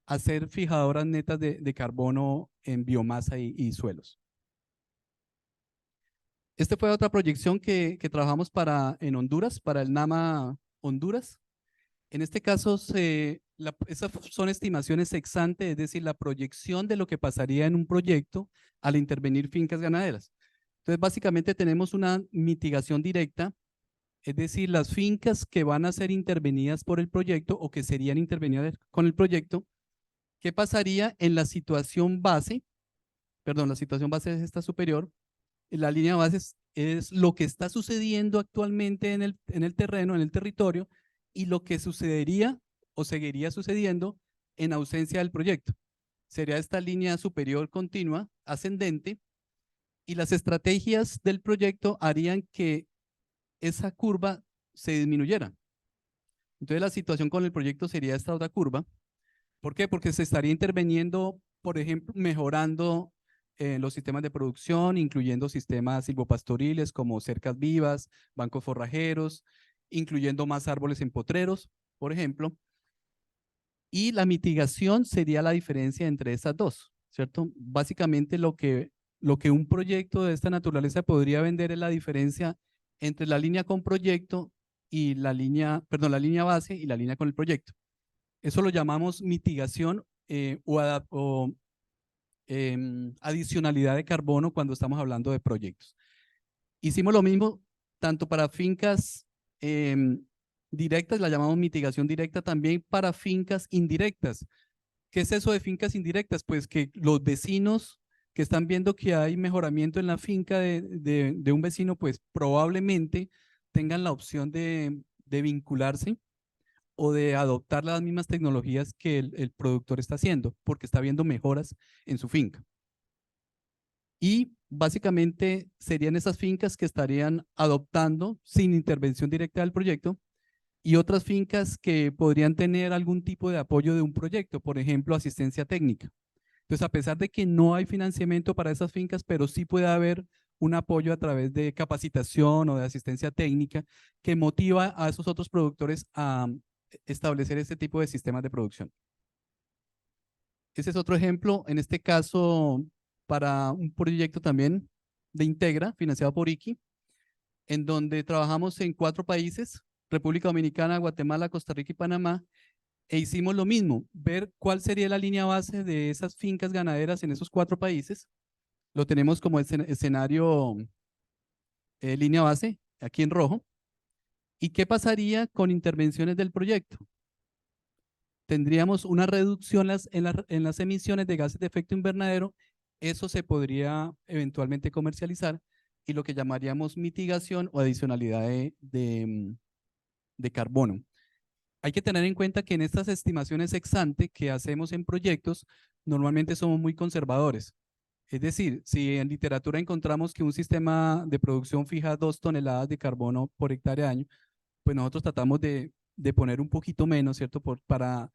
a ser fijadoras netas de carbono en biomasa y suelos. Esta fue otra proyección que trabajamos en Honduras, para el NAMA Honduras. En este caso, esas son estimaciones ex ante, es decir, la proyección de lo que pasaría en un proyecto al intervenir fincas ganaderas. Entonces, básicamente tenemos una mitigación directa, es decir, las fincas que van a ser intervenidas por el proyecto o que serían intervenidas con el proyecto. ¿Qué pasaría en la situación base? Perdón, la situación base es esta superior. La línea base es lo que está sucediendo actualmente en el terreno, en el territorio, y lo que sucedería o seguiría sucediendo en ausencia del proyecto. Sería esta línea superior continua, ascendente, y las estrategias del proyecto harían que esa curva se disminuyera. Entonces la situación con el proyecto sería esta otra curva. ¿Por qué? Porque se estaría interviniendo, por ejemplo, mejorando los sistemas de producción, incluyendo sistemas silvopastoriles como cercas vivas, bancos forrajeros, incluyendo más árboles en potreros, por ejemplo. Y la mitigación sería la diferencia entre estas dos, ¿cierto? Básicamente lo que un proyecto de esta naturaleza podría vender es la diferencia entre la línea con proyecto y la línea base y la línea con el proyecto. Eso lo llamamos mitigación o adicionalidad de carbono cuando estamos hablando de proyectos. Hicimos lo mismo tanto para fincas directas, la llamamos mitigación directa, también para fincas indirectas. ¿Qué es eso de fincas indirectas? Pues que los vecinos que están viendo que hay mejoramiento en la finca de un vecino, pues probablemente tengan la opción de vincularse o de adoptar las mismas tecnologías que el productor está haciendo, porque está viendo mejoras en su finca. Y básicamente serían esas fincas que estarían adoptando sin intervención directa del proyecto, y otras fincas que podrían tener algún tipo de apoyo de un proyecto, por ejemplo, asistencia técnica. Entonces, a pesar de que no hay financiamiento para esas fincas, pero sí puede haber un apoyo a través de capacitación o de asistencia técnica que motiva a esos otros productores a establecer este tipo de sistemas de producción. Ese es otro ejemplo, en este caso, para un proyecto también de Integra, financiado por IKI, en donde trabajamos en 4 países, República Dominicana, Guatemala, Costa Rica y Panamá, e hicimos lo mismo, ver cuál sería la línea base de esas fincas ganaderas en esos 4 países. Lo tenemos como escenario línea base, aquí en rojo. ¿Y qué pasaría con intervenciones del proyecto? Tendríamos una reducción en las emisiones de gases de efecto invernadero. Eso se podría eventualmente comercializar, y lo que llamaríamos mitigación o adicionalidad de carbono. Hay que tener en cuenta que en estas estimaciones ex ante que hacemos en proyectos, normalmente somos muy conservadores. Es decir, si en literatura encontramos que un sistema de producción fija 2 toneladas de carbono por hectárea año, pues nosotros tratamos de poner un poquito menos, ¿cierto? Para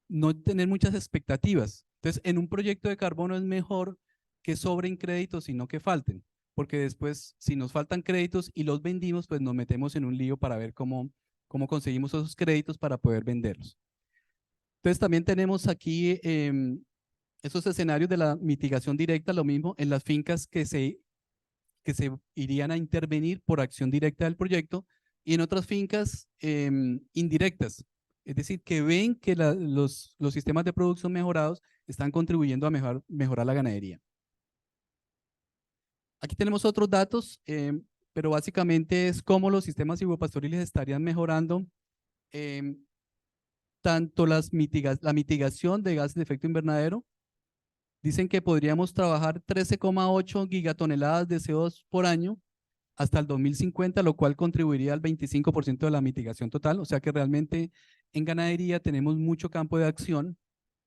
no tener muchas expectativas. Entonces, en un proyecto de carbono es mejor que sobren créditos y no que falten, porque después, si nos faltan créditos y los vendimos, pues nos metemos en un lío para ver cómo conseguimos esos créditos para poder venderlos. Entonces, también tenemos aquí esos escenarios de la mitigación directa, lo mismo en las fincas que se irían a intervenir por acción directa del proyecto, y en otras fincas indirectas, es decir, que ven que los sistemas de producción mejorados están contribuyendo a mejorar la ganadería. Aquí tenemos otros datos, pero básicamente es cómo los sistemas silvopastoriles estarían mejorando tanto la mitigación de gases de efecto invernadero. Dicen que podríamos trabajar 13,8 gigatoneladas de CO2 por año hasta el 2050, lo cual contribuiría al 25% de la mitigación total. O sea que realmente en ganadería tenemos mucho campo de acción,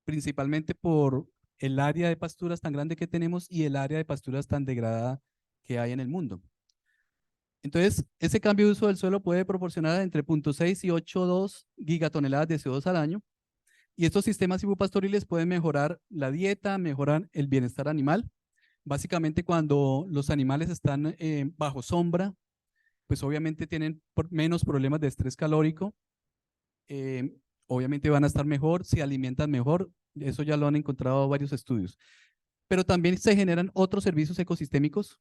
principalmente por el área de pasturas tan grande que tenemos y el área de pasturas tan degradada que hay en el mundo. Entonces, ese cambio de uso del suelo puede proporcionar entre 0.6 y 8,2 gigatoneladas de CO2 al año. Y estos sistemas silvopastoriles pueden mejorar la dieta, mejoran el bienestar animal. Básicamente, cuando los animales están bajo sombra, pues obviamente tienen menos problemas de estrés calórico. Obviamente van a estar mejor, se alimentan mejor. Eso ya lo han encontrado varios estudios. Pero también se generan otros servicios ecosistémicos,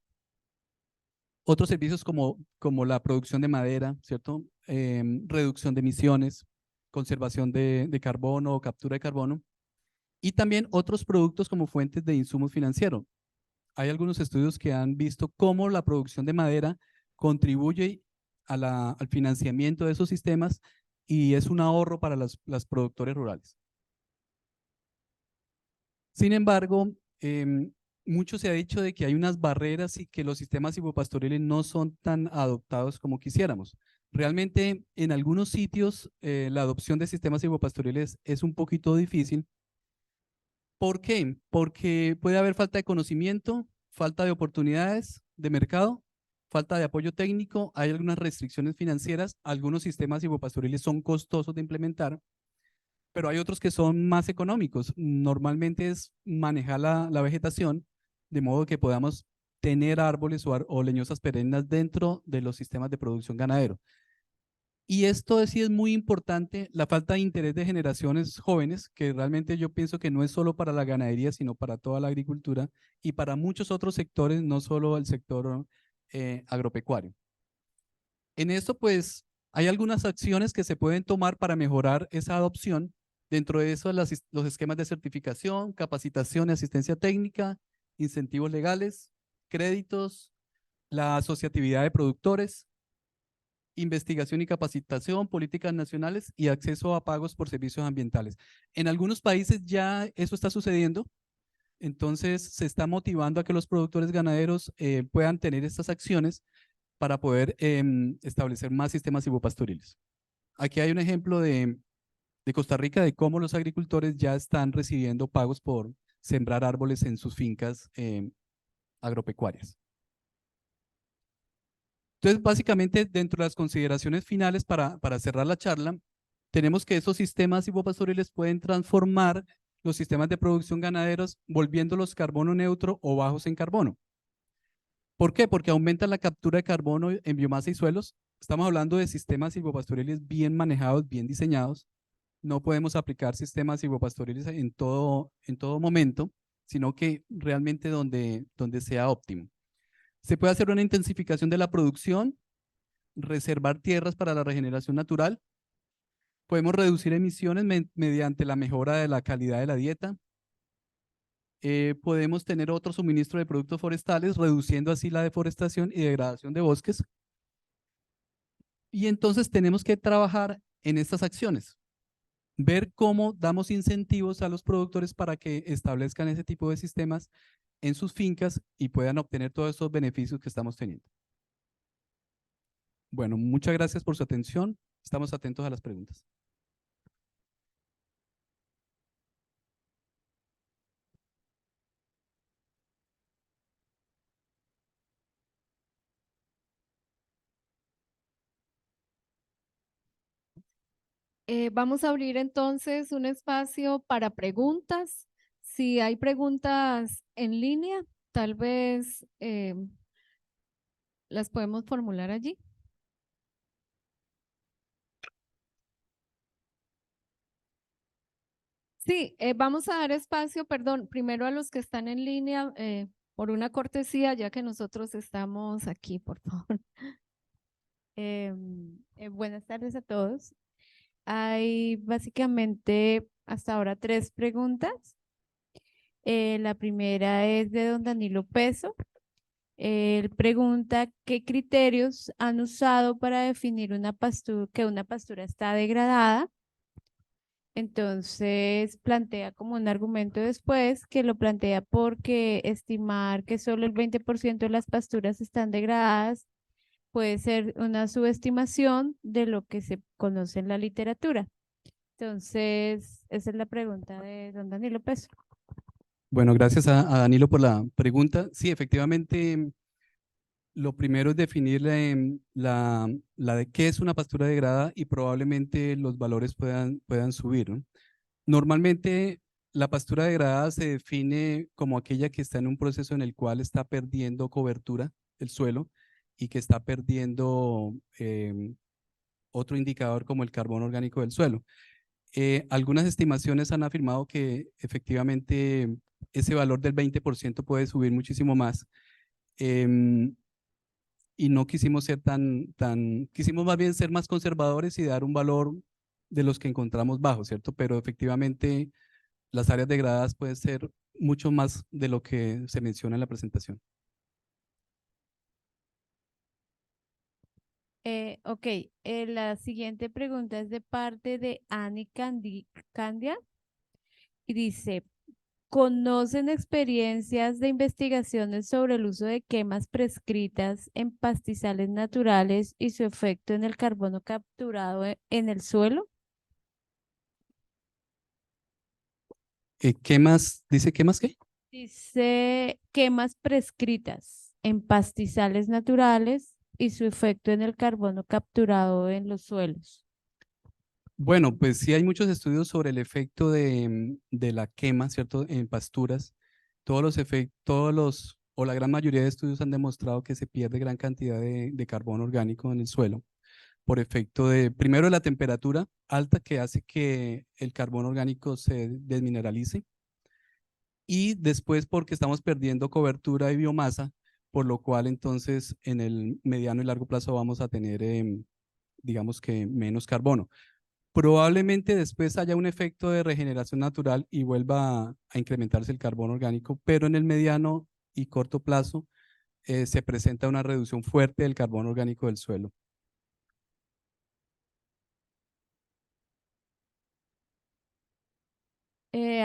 otros servicios como la producción de madera, ¿cierto? Reducción de emisiones, conservación de carbono o captura de carbono, y también otros productos como fuentes de insumos financieros. Hay algunos estudios que han visto cómo la producción de madera contribuye al financiamiento de esos sistemas y es un ahorro para los productores rurales. Sin embargo, mucho se ha dicho de que hay unas barreras y que los sistemas silvopastoriles no son tan adoptados como quisiéramos. Realmente, en algunos sitios, la adopción de sistemas silvopastoriles es un poquito difícil. ¿Por qué? Porque puede haber falta de conocimiento, falta de oportunidades de mercado, falta de apoyo técnico, hay algunas restricciones financieras, algunos sistemas silvopastoriles son costosos de implementar, pero hay otros que son más económicos. Normalmente es manejar la vegetación de modo que podamos tener árboles o leñosas perennes dentro de los sistemas de producción ganadero. Y esto sí es muy importante, la falta de interés de generaciones jóvenes, que realmente yo pienso que no es solo para la ganadería, sino para toda la agricultura y para muchos otros sectores, no solo el sector agropecuario. En esto, pues, hay algunas acciones que se pueden tomar para mejorar esa adopción. Dentro de eso, los esquemas de certificación, capacitación y asistencia técnica, incentivos legales, créditos, la asociatividad de productores, investigación y capacitación, políticas nacionales y acceso a pagos por servicios ambientales. En algunos países ya eso está sucediendo, entonces se está motivando a que los productores ganaderos puedan tener estas acciones para poder establecer más sistemas silvopastoriles. Aquí hay un ejemplo de de Costa Rica, de cómo los agricultores ya están recibiendo pagos por sembrar árboles en sus fincas agropecuarias. Entonces, básicamente, dentro de las consideraciones finales para cerrar la charla, tenemos que esos sistemas silvopastoriles pueden transformar los sistemas de producción ganaderos, volviéndolos carbono neutro o bajos en carbono. ¿Por qué? Porque aumenta la captura de carbono en biomasa y suelos. Estamos hablando de sistemas silvopastoriles bien manejados, bien diseñados. No podemos aplicar sistemas silvopastoriles en todo momento, sino que realmente donde sea óptimo. Se puede hacer una intensificación de la producción, reservar tierras para la regeneración natural. Podemos reducir emisiones mediante la mejora de la calidad de la dieta. Podemos tener otro suministro de productos forestales, reduciendo así la deforestación y degradación de bosques. Y entonces tenemos que trabajar en estas acciones. Ver cómo damos incentivos a los productores para que establezcan ese tipo de sistemas en sus fincas y puedan obtener todos estos beneficios que estamos teniendo. Bueno, muchas gracias por su atención. Estamos atentos a las preguntas. Vamos a abrir entonces un espacio para preguntas. Si hay preguntas en línea, tal vez las podemos formular allí. Sí, vamos a dar espacio, perdón, primero a los que están en línea, por una cortesía, ya que nosotros estamos aquí, por favor. Buenas tardes a todos. Hay básicamente hasta ahora 3 preguntas. La primera es de don Danilo Peso. Él pregunta qué criterios han usado para definir que una pastura está degradada. Entonces plantea como un argumento después que lo plantea porque estimar que solo el 20% de las pasturas están degradadas puede ser una subestimación de lo que se conoce en la literatura. Entonces, esa es la pregunta de don Danilo Peso. Bueno, gracias a Danilo por la pregunta. Sí, efectivamente, lo primero es definir la de qué es una pastura degradada y probablemente los valores puedan subir, ¿no? Normalmente, la pastura degradada se define como aquella que está en un proceso en el cual está perdiendo cobertura el suelo y que está perdiendo otro indicador como el carbono orgánico del suelo. Algunas estimaciones han afirmado que efectivamente ese valor del 20% puede subir muchísimo más. Y no quisimos ser quisimos más bien ser más conservadores y dar un valor de los que encontramos bajo, ¿cierto? Pero efectivamente las áreas degradadas pueden ser mucho más de lo que se menciona en la presentación. Ok, la siguiente pregunta es de parte de Annie Candia y dice, ¿conocen experiencias de investigaciones sobre el uso de quemas prescritas en pastizales naturales y su efecto en el carbono capturado en el suelo? ¿Qué más? ¿Dice qué más qué? Dice quemas prescritas en pastizales naturales y su efecto en el carbono capturado en los suelos. Bueno, pues sí hay muchos estudios sobre el efecto de la quema, ¿cierto? En pasturas. Todos los efectos, o la gran mayoría de estudios han demostrado que se pierde gran cantidad de carbono orgánico en el suelo por efecto primero, de la temperatura alta que hace que el carbono orgánico se desmineralice y después porque estamos perdiendo cobertura de biomasa, por lo cual entonces en el mediano y largo plazo vamos a tener, digamos que menos carbono. Probablemente después haya un efecto de regeneración natural y vuelva a incrementarse el carbono orgánico, pero en el mediano y corto plazo se presenta una reducción fuerte del carbono orgánico del suelo.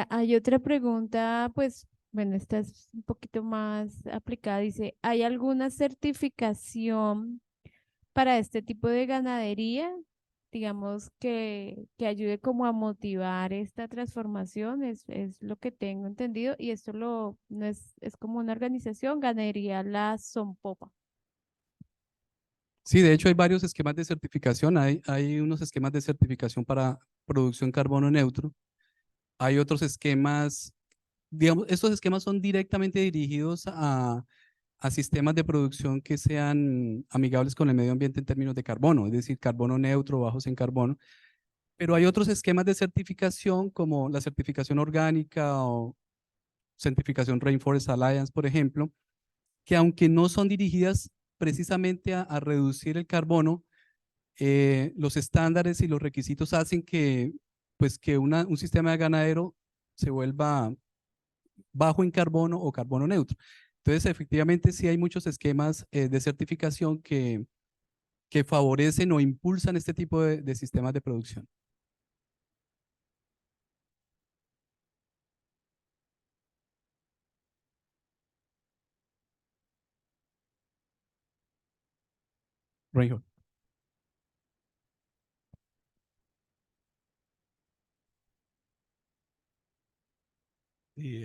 Hay otra pregunta, pues, bueno, esta es un poquito más aplicada. Dice, ¿hay alguna certificación para este tipo de ganadería? digamos, que ayude como a motivar esta transformación, es lo que tengo entendido, y esto no es como una organización, Ganadería La Zompopa. Sí, de hecho hay varios esquemas de certificación. Hay unos esquemas de certificación para producción carbono neutro. Hay otros esquemas, digamos, estos esquemas son directamente dirigidos a sistemas de producción que sean amigables con el medio ambiente en términos de carbono, es decir, carbono neutro, bajos en carbono. Pero hay otros esquemas de certificación como la certificación orgánica o certificación Rainforest Alliance, por ejemplo, que aunque no son dirigidas precisamente a reducir el carbono, los estándares y los requisitos hacen que, pues, que un sistema de ganadero se vuelva bajo en carbono o carbono neutro. Entonces, efectivamente, sí hay muchos esquemas de certificación que favorecen o impulsan este tipo de sistemas de producción. Reinhold. Sí,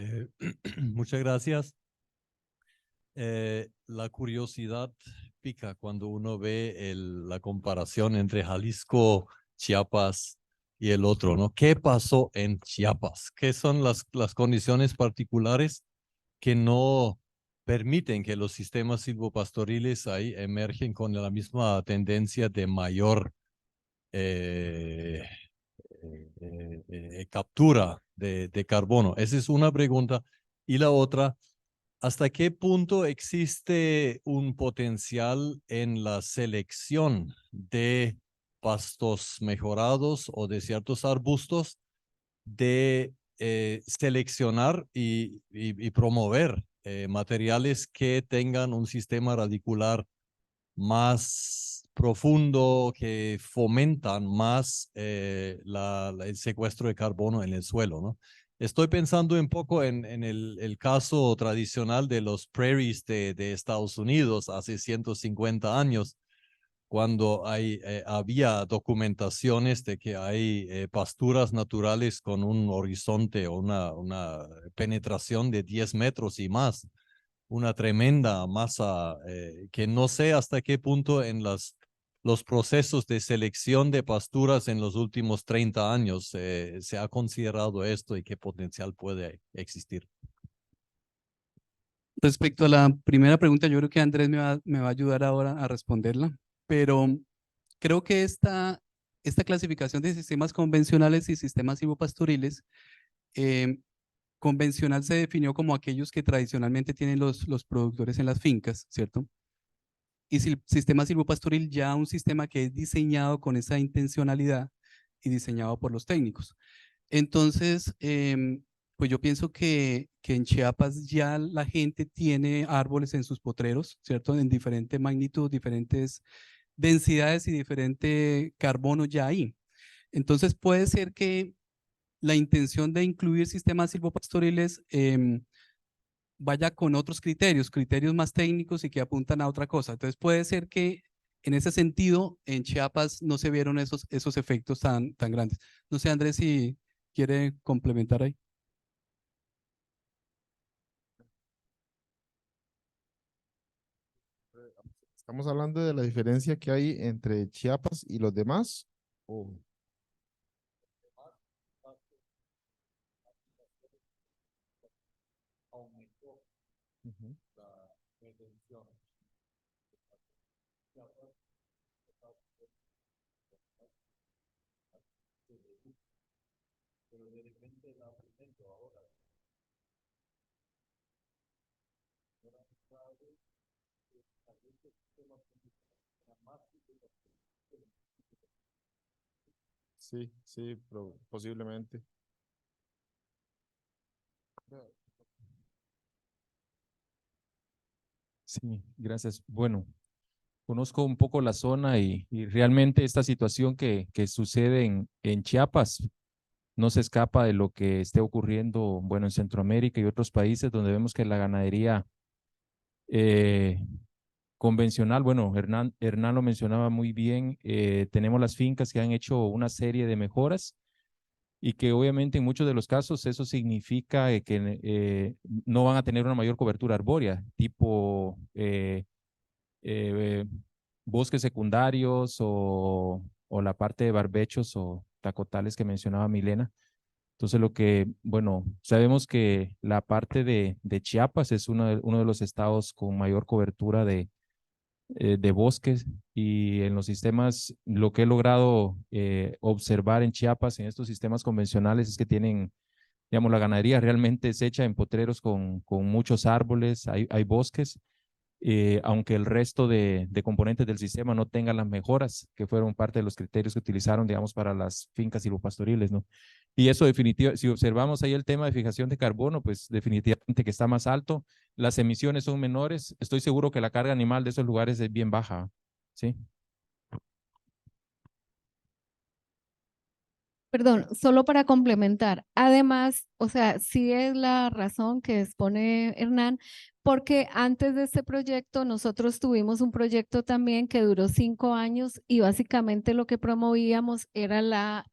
muchas gracias. La curiosidad pica cuando uno ve la comparación entre Jalisco, Chiapas y el otro, ¿no? ¿Qué pasó en Chiapas? ¿Qué son las condiciones particulares que no permiten que los sistemas silvopastoriles ahí emergen con la misma tendencia de mayor captura de carbono? Esa es una pregunta. Y la otra, ¿hasta qué punto existe un potencial en la selección de pastos mejorados o de ciertos arbustos de seleccionar y promover materiales que tengan un sistema radicular más profundo, que fomentan más el secuestro de carbono en el suelo, ¿no? Estoy pensando un poco en el caso tradicional de los prairies de Estados Unidos hace 150 años, cuando había documentaciones de que hay pasturas naturales con un horizonte o una penetración de 10 metros y más, una tremenda masa que no sé hasta qué punto en los procesos de selección de pasturas en los últimos 30 años se ha considerado esto y qué potencial puede existir. Respecto a la primera pregunta, yo creo que Andrés me va a ayudar ahora a responderla, pero creo que esta clasificación de sistemas convencionales y sistemas silvopastoriles, convencional se definió como aquellos que tradicionalmente tienen los productores en las fincas, ¿cierto? Y sistema silvopastoril ya un sistema que es diseñado con esa intencionalidad y diseñado por los técnicos. Entonces, pues yo pienso que en Chiapas ya la gente tiene árboles en sus potreros, ¿cierto? En diferente magnitud, diferentes densidades y diferente carbono ya ahí. Entonces puede ser que la intención de incluir sistemas silvopastoriles vaya con otros criterios más técnicos y que apuntan a otra cosa. Entonces puede ser que en ese sentido en Chiapas no se vieron esos efectos tan grandes. No sé, Andrés, si quiere complementar ahí. ¿Estamos hablando de la diferencia que hay entre Chiapas y los demás? ¿O? Ujú. Sí, sí, posiblemente. Sí, gracias. Bueno, conozco un poco la zona y realmente esta situación que sucede en Chiapas no se escapa de lo que esté ocurriendo, bueno, en Centroamérica y otros países donde vemos que la ganadería convencional, bueno, Hernán lo mencionaba muy bien, tenemos las fincas que han hecho una serie de mejoras y que obviamente en muchos de los casos eso significa que no van a tener una mayor cobertura arbórea, tipo eh, bosques secundarios o la parte de barbechos o tacotales que mencionaba Milena. Entonces bueno, sabemos que la parte de Chiapas es uno de los estados con mayor cobertura de bosques y en los sistemas, lo que he logrado observar en Chiapas, en estos sistemas convencionales, es que tienen, digamos, la ganadería realmente es hecha en potreros con muchos árboles, hay bosques, aunque el resto de componentes del sistema no tengan las mejoras que fueron parte de los criterios que utilizaron, digamos, para las fincas silvopastoriles, ¿no? Y eso definitivamente, si observamos ahí el tema de fijación de carbono, pues definitivamente que está más alto, las emisiones son menores, estoy seguro que la carga animal de esos lugares es bien baja, ¿sí? Perdón, solo para complementar. Además, o sea, sí es la razón que expone Hernán, porque antes de este proyecto nosotros tuvimos un proyecto también que duró 5 años y básicamente lo que promovíamos era la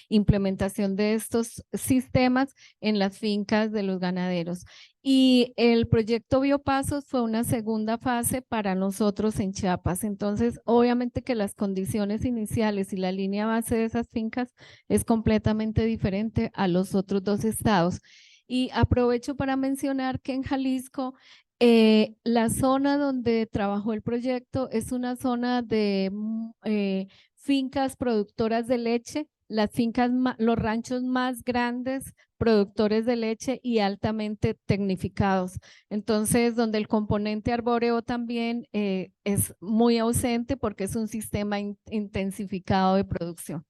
implementación de estos sistemas en las fincas de los ganaderos. Y el proyecto Biopasos fue una segunda fase para nosotros en Chiapas. Entonces, obviamente que las condiciones iniciales y la línea base de esas fincas es completamente diferente a los otros 2 estados. Y aprovecho para mencionar que en Jalisco, la zona donde trabajó el proyecto es una zona de fincas productoras de leche, las fincas, los ranchos más grandes productores de leche y altamente tecnificados. Entonces, donde el componente arbóreo también es muy ausente porque es un sistema intensificado de producción.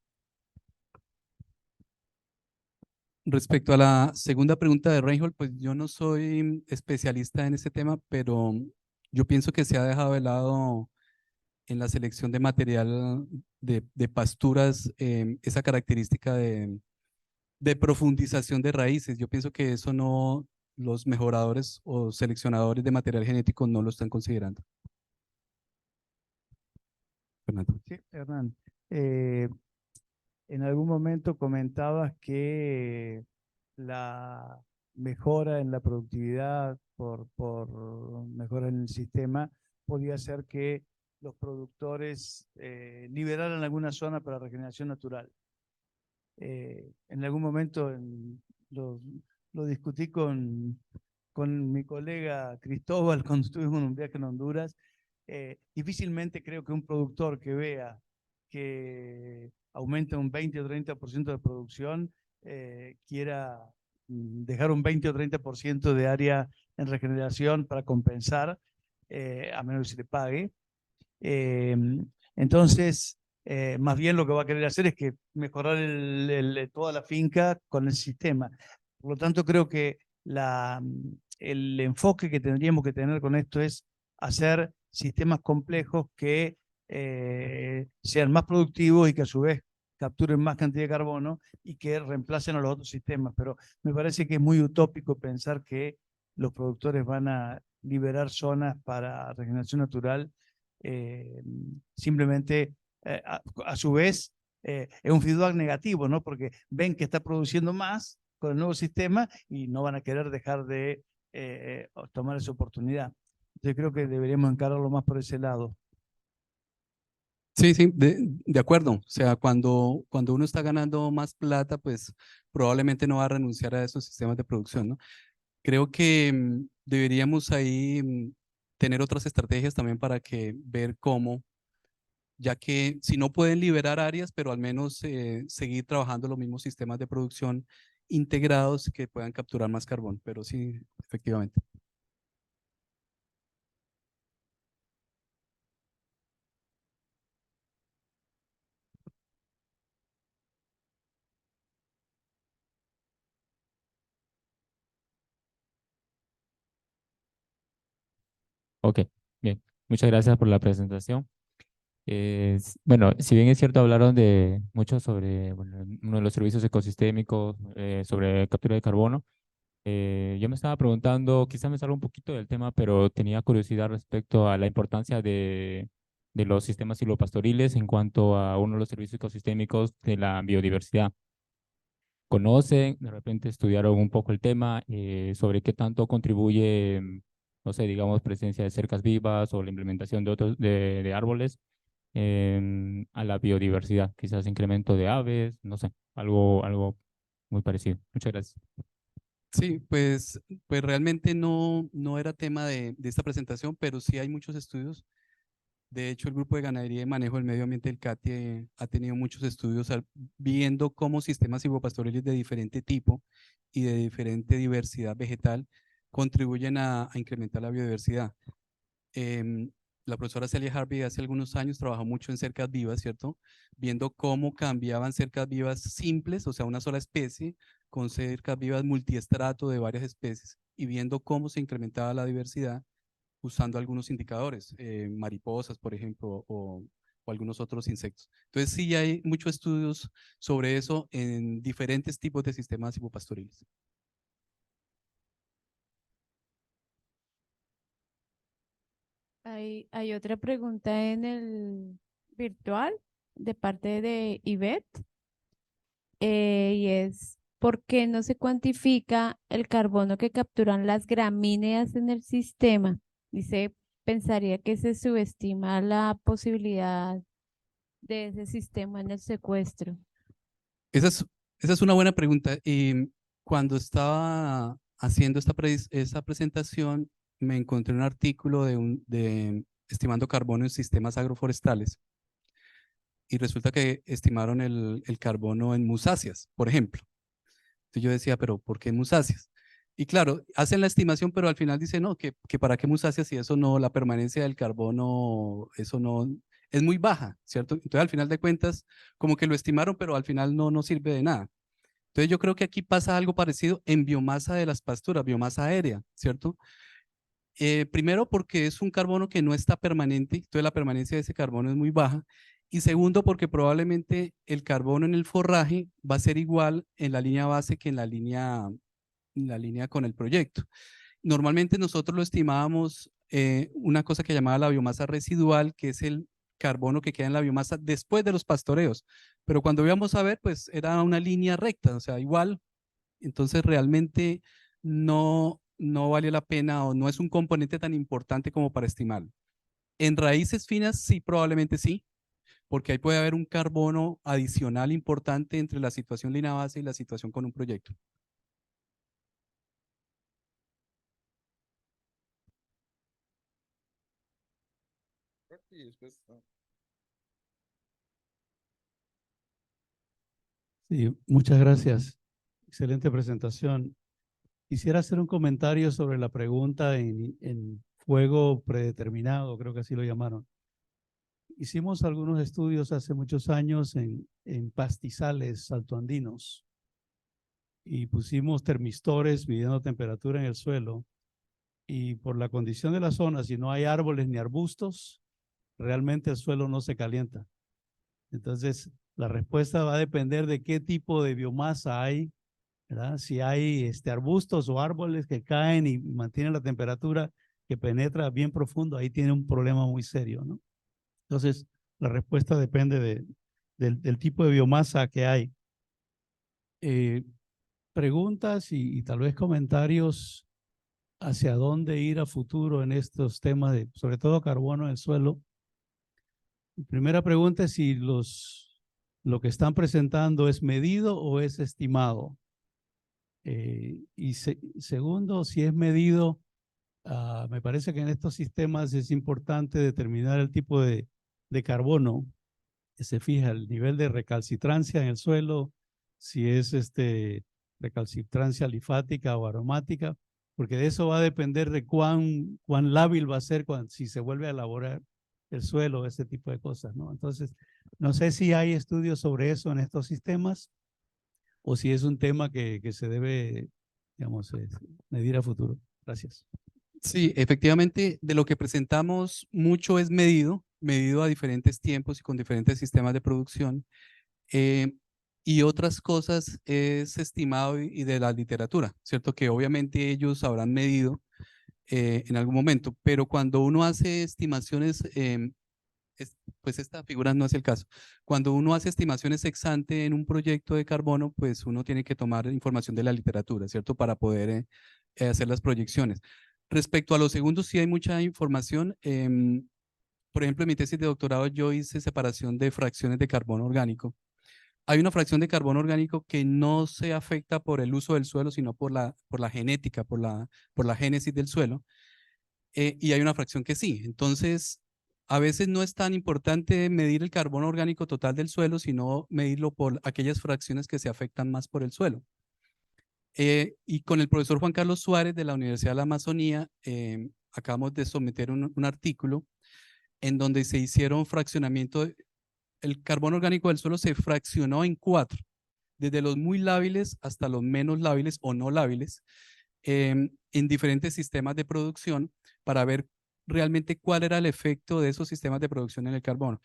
Respecto a la segunda pregunta de Reinhold, pues yo no soy especialista en este tema, pero yo pienso que se ha dejado de lado en la selección de material de pasturas esa característica de profundización de raíces. Yo pienso que eso no, los mejoradores o seleccionadores de material genético no lo están considerando. Fernando. Sí, Hernán. En algún momento comentabas que la mejora en la productividad por mejora en el sistema podía hacer que los productores liberaran alguna zona para regeneración natural. En algún momento lo discutí con mi colega Cristóbal cuando estuvimos en un viaje en Honduras. Difícilmente creo que un productor que vea que aumenta un 20 o 30% de producción quiera dejar un 20 o 30% de área en regeneración para compensar, a menos que se le pague. Entonces, más bien lo que va a querer hacer es que mejorar toda la finca con el sistema. Por lo tanto, creo que el enfoque que tendríamos que tener con esto es hacer sistemas complejos que sean más productivos y que a su vez capturen más cantidad de carbono y que reemplacen a los otros sistemas. Pero me parece que es muy utópico pensar que los productores van a liberar zonas para regeneración natural simplemente a su vez es un feedback negativo, ¿no? Porque ven que está produciendo más con el nuevo sistema y no van a querer dejar de tomar esa oportunidad. Yo creo que deberíamos encararlo más por ese lado. Sí, sí, de acuerdo. O sea, cuando uno está ganando más plata, pues probablemente no va a renunciar a esos sistemas de producción, ¿no? Creo que deberíamos ahí tener otras estrategias también para que ver cómo, ya que si no pueden liberar áreas, pero al menos seguir trabajando los mismos sistemas de producción integrados que puedan capturar más carbón. Pero sí, efectivamente. Ok, bien. Muchas gracias por la presentación. Bueno, si bien es cierto, hablaron de mucho sobre bueno, uno de los servicios ecosistémicos, sobre captura de carbono, Yo me estaba preguntando, quizá me salgo un poquito del tema, pero tenía curiosidad respecto a la importancia de los sistemas silvopastoriles en cuanto a uno de los servicios ecosistémicos de la biodiversidad. ¿Conocen, de repente estudiaron un poco el tema sobre qué tanto contribuye, no sé, digamos, presencia de cercas vivas o la implementación de otros, de árboles a la biodiversidad? Quizás incremento de aves, no sé, algo muy parecido. Muchas gracias. Sí, pues realmente no era tema de esta presentación, pero sí hay muchos estudios. De hecho, el grupo de ganadería y manejo del medio ambiente del CATIE ha tenido muchos estudios viendo cómo sistemas silvopastoriles de diferente tipo y de diferente diversidad vegetal contribuyen a incrementar la biodiversidad. La profesora Celia Harvey hace algunos años trabajó mucho en cercas vivas, ¿cierto? Viendo cómo cambiaban cercas vivas simples, o sea, una sola especie, con cercas vivas multiestrato de varias especies y viendo cómo se incrementaba la diversidad usando algunos indicadores, mariposas, por ejemplo, o algunos otros insectos. Entonces sí hay muchos estudios sobre eso en diferentes tipos de sistemas silvopastoriles. Hay otra pregunta en el virtual de parte de Ivette, y es, ¿por qué no se cuantifica el carbono que capturan las gramíneas en el sistema? Dice, pensaría que se subestima la posibilidad de ese sistema en el secuestro. Esa es una buena pregunta. Y cuando estaba haciendo esta presentación, me encontré un artículo de estimando carbono en sistemas agroforestales. Y resulta que estimaron el carbono en musáceas, por ejemplo. Entonces yo decía, pero ¿por qué musáceas? Y claro, hacen la estimación, pero al final dicen, no, que para qué musáceas y eso no, la permanencia del carbono, eso no, es muy baja, ¿cierto? Entonces al final de cuentas, como que lo estimaron, pero al final no sirve de nada. Entonces yo creo que aquí pasa algo parecido en biomasa de las pasturas, biomasa aérea, ¿cierto? Primero porque es un carbono que no está permanente, entonces la permanencia de ese carbono es muy baja. Y segundo porque probablemente el carbono en el forraje va a ser igual en la línea base que en la línea con el proyecto. Normalmente nosotros lo estimábamos una cosa que llamaba la biomasa residual, que es el carbono que queda en la biomasa después de los pastoreos. Pero cuando íbamos a ver, pues era una línea recta, o sea, igual. Entonces realmente no vale la pena o no es un componente tan importante como para estimarlo. En raíces finas sí, probablemente sí, porque ahí puede haber un carbono adicional importante entre la situación línea base y la situación con un proyecto. Sí, muchas gracias. Excelente presentación. Quisiera hacer un comentario sobre la pregunta en fuego predeterminado, creo que así lo llamaron. Hicimos algunos estudios hace muchos años en pastizales altoandinos y pusimos termistores midiendo temperatura en el suelo, y por la condición de la zona, si no hay árboles ni arbustos, realmente el suelo no se calienta. Entonces, la respuesta va a depender de qué tipo de biomasa hay, ¿verdad? Si hay arbustos o árboles que caen y mantienen la temperatura que penetra bien profundo, ahí tiene un problema muy serio, ¿no? Entonces, la respuesta depende del tipo de biomasa que hay. Preguntas y tal vez comentarios hacia dónde ir a futuro en estos temas de, sobre todo, carbono en el suelo. La primera pregunta es si lo que están presentando es medido o es estimado. Segundo, si es medido, me parece que en estos sistemas es importante determinar el tipo de carbono que se fija, el nivel de recalcitrancia en el suelo, si es recalcitrancia alifática o aromática, porque de eso va a depender de cuán lábil va a ser si se vuelve a elaborar el suelo, ese tipo de cosas, ¿no? Entonces, no sé si hay estudios sobre eso en estos sistemas o si es un tema que se debe, digamos, medir a futuro. Gracias. Sí, efectivamente, de lo que presentamos mucho es medido a diferentes tiempos y con diferentes sistemas de producción. y otras cosas es estimado y de la literatura, ¿cierto? Que obviamente ellos habrán medido en algún momento, pero cuando uno hace estimaciones, pues esta figura no es el caso. Cuando uno hace estimaciones ex ante en un proyecto de carbono, pues uno tiene que tomar información de la literatura, ¿cierto? Para poder hacer las proyecciones. Respecto a los segundos, sí hay mucha información. Por ejemplo, en mi tesis de doctorado yo hice separación de fracciones de carbono orgánico. Hay una fracción de carbono orgánico que no se afecta por el uso del suelo, sino por la genética, por la génesis del suelo. Y hay una fracción que sí. Entonces, a veces no es tan importante medir el carbono orgánico total del suelo, sino medirlo por aquellas fracciones que se afectan más por el suelo. Y con el profesor Juan Carlos Suárez de la Universidad de la Amazonía, acabamos de someter un artículo en donde se hicieron fraccionamiento. El carbono orgánico del suelo se fraccionó en 4, desde los muy lábiles hasta los menos lábiles o no lábiles, en diferentes sistemas de producción para ver realmente cuál era el efecto de esos sistemas de producción en el carbono.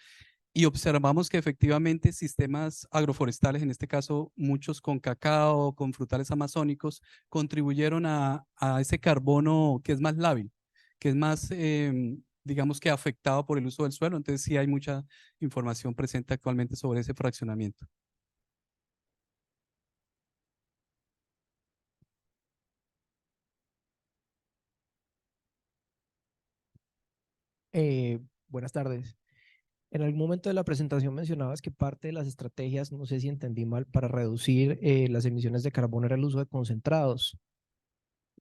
Y observamos que efectivamente sistemas agroforestales, en este caso muchos con cacao, con frutales amazónicos, contribuyeron a ese carbono que es más lábil, que es más, digamos que afectado por el uso del suelo. Entonces sí hay mucha información presente actualmente sobre ese fraccionamiento. Buenas tardes. En algún momento de la presentación mencionabas que parte de las estrategias, no sé si entendí mal, para reducir las emisiones de carbono era el uso de concentrados,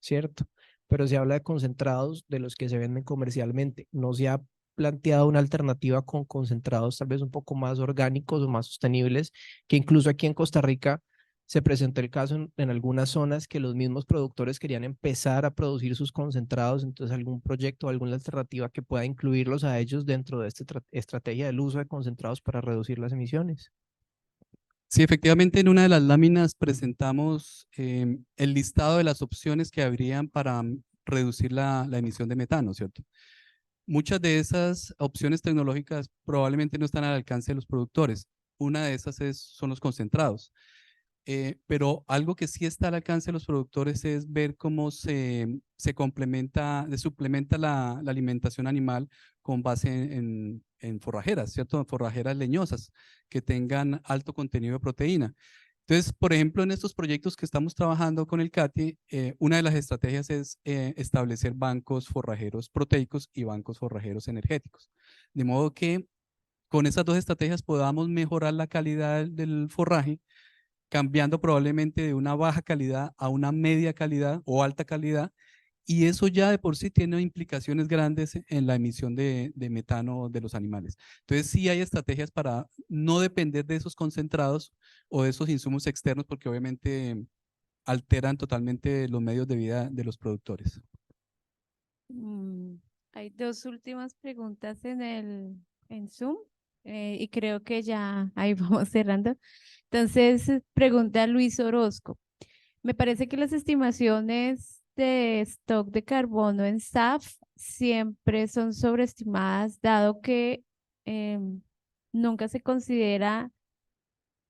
¿cierto? Pero se habla de concentrados de los que se venden comercialmente. ¿No se ha planteado una alternativa con concentrados tal vez un poco más orgánicos o más sostenibles, que incluso aquí en Costa Rica se presentó el caso en algunas zonas que los mismos productores querían empezar a producir sus concentrados? Entonces, algún proyecto o alguna alternativa que pueda incluirlos a ellos dentro de esta estrategia del uso de concentrados para reducir las emisiones. Sí, efectivamente en una de las láminas presentamos el listado de las opciones que habrían para reducir la emisión de metano, ¿cierto? Muchas de esas opciones tecnológicas probablemente no están al alcance de los productores. Una de esas son los concentrados. Pero algo que sí está al alcance de los productores es ver cómo se suplementa la alimentación animal con base en forrajeras, ¿cierto? Forrajeras leñosas que tengan alto contenido de proteína. Entonces, por ejemplo, en estos proyectos que estamos trabajando con el CATI, una de las estrategias es establecer bancos forrajeros proteicos y bancos forrajeros energéticos. De modo que con esas dos estrategias podamos mejorar la calidad del forraje, cambiando probablemente de una baja calidad a una media calidad o alta calidad, y eso ya de por sí tiene implicaciones grandes en la emisión de metano de los animales. Entonces sí hay estrategias para no depender de esos concentrados o de esos insumos externos, porque obviamente alteran totalmente los medios de vida de los productores. Hay dos últimas preguntas en Zoom y creo que ya ahí vamos cerrando. Entonces, pregunta Luis Orozco. Me parece que las estimaciones de stock de carbono en SAF siempre son sobreestimadas, dado que nunca se considera,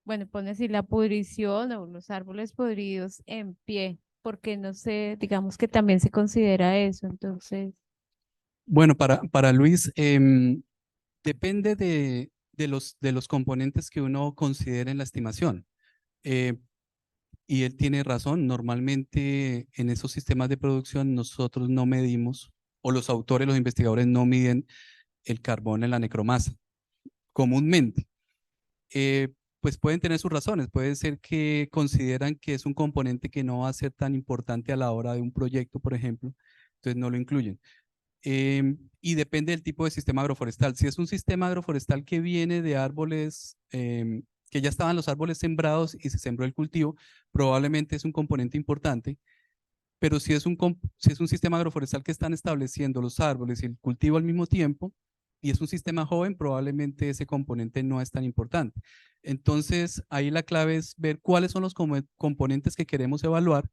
bueno, pone así la pudrición o los árboles podridos en pie, porque no sé, digamos que también se considera eso. Entonces, Bueno, para Luis, depende de los componentes que uno considere en la estimación. Y él tiene razón, normalmente en esos sistemas de producción nosotros no medimos, o los autores, los investigadores no miden el carbono en la necromasa, comúnmente. Pues pueden tener sus razones, puede ser que consideran que es un componente que no va a ser tan importante a la hora de un proyecto, por ejemplo, entonces no lo incluyen. Y depende del tipo de sistema agroforestal. Si es un sistema agroforestal que viene de árboles, que ya estaban los árboles sembrados y se sembró el cultivo, probablemente es un componente importante, pero si es un sistema agroforestal que están estableciendo los árboles y el cultivo al mismo tiempo, y es un sistema joven, probablemente ese componente no es tan importante. Entonces, ahí la clave es ver cuáles son los componentes que queremos evaluar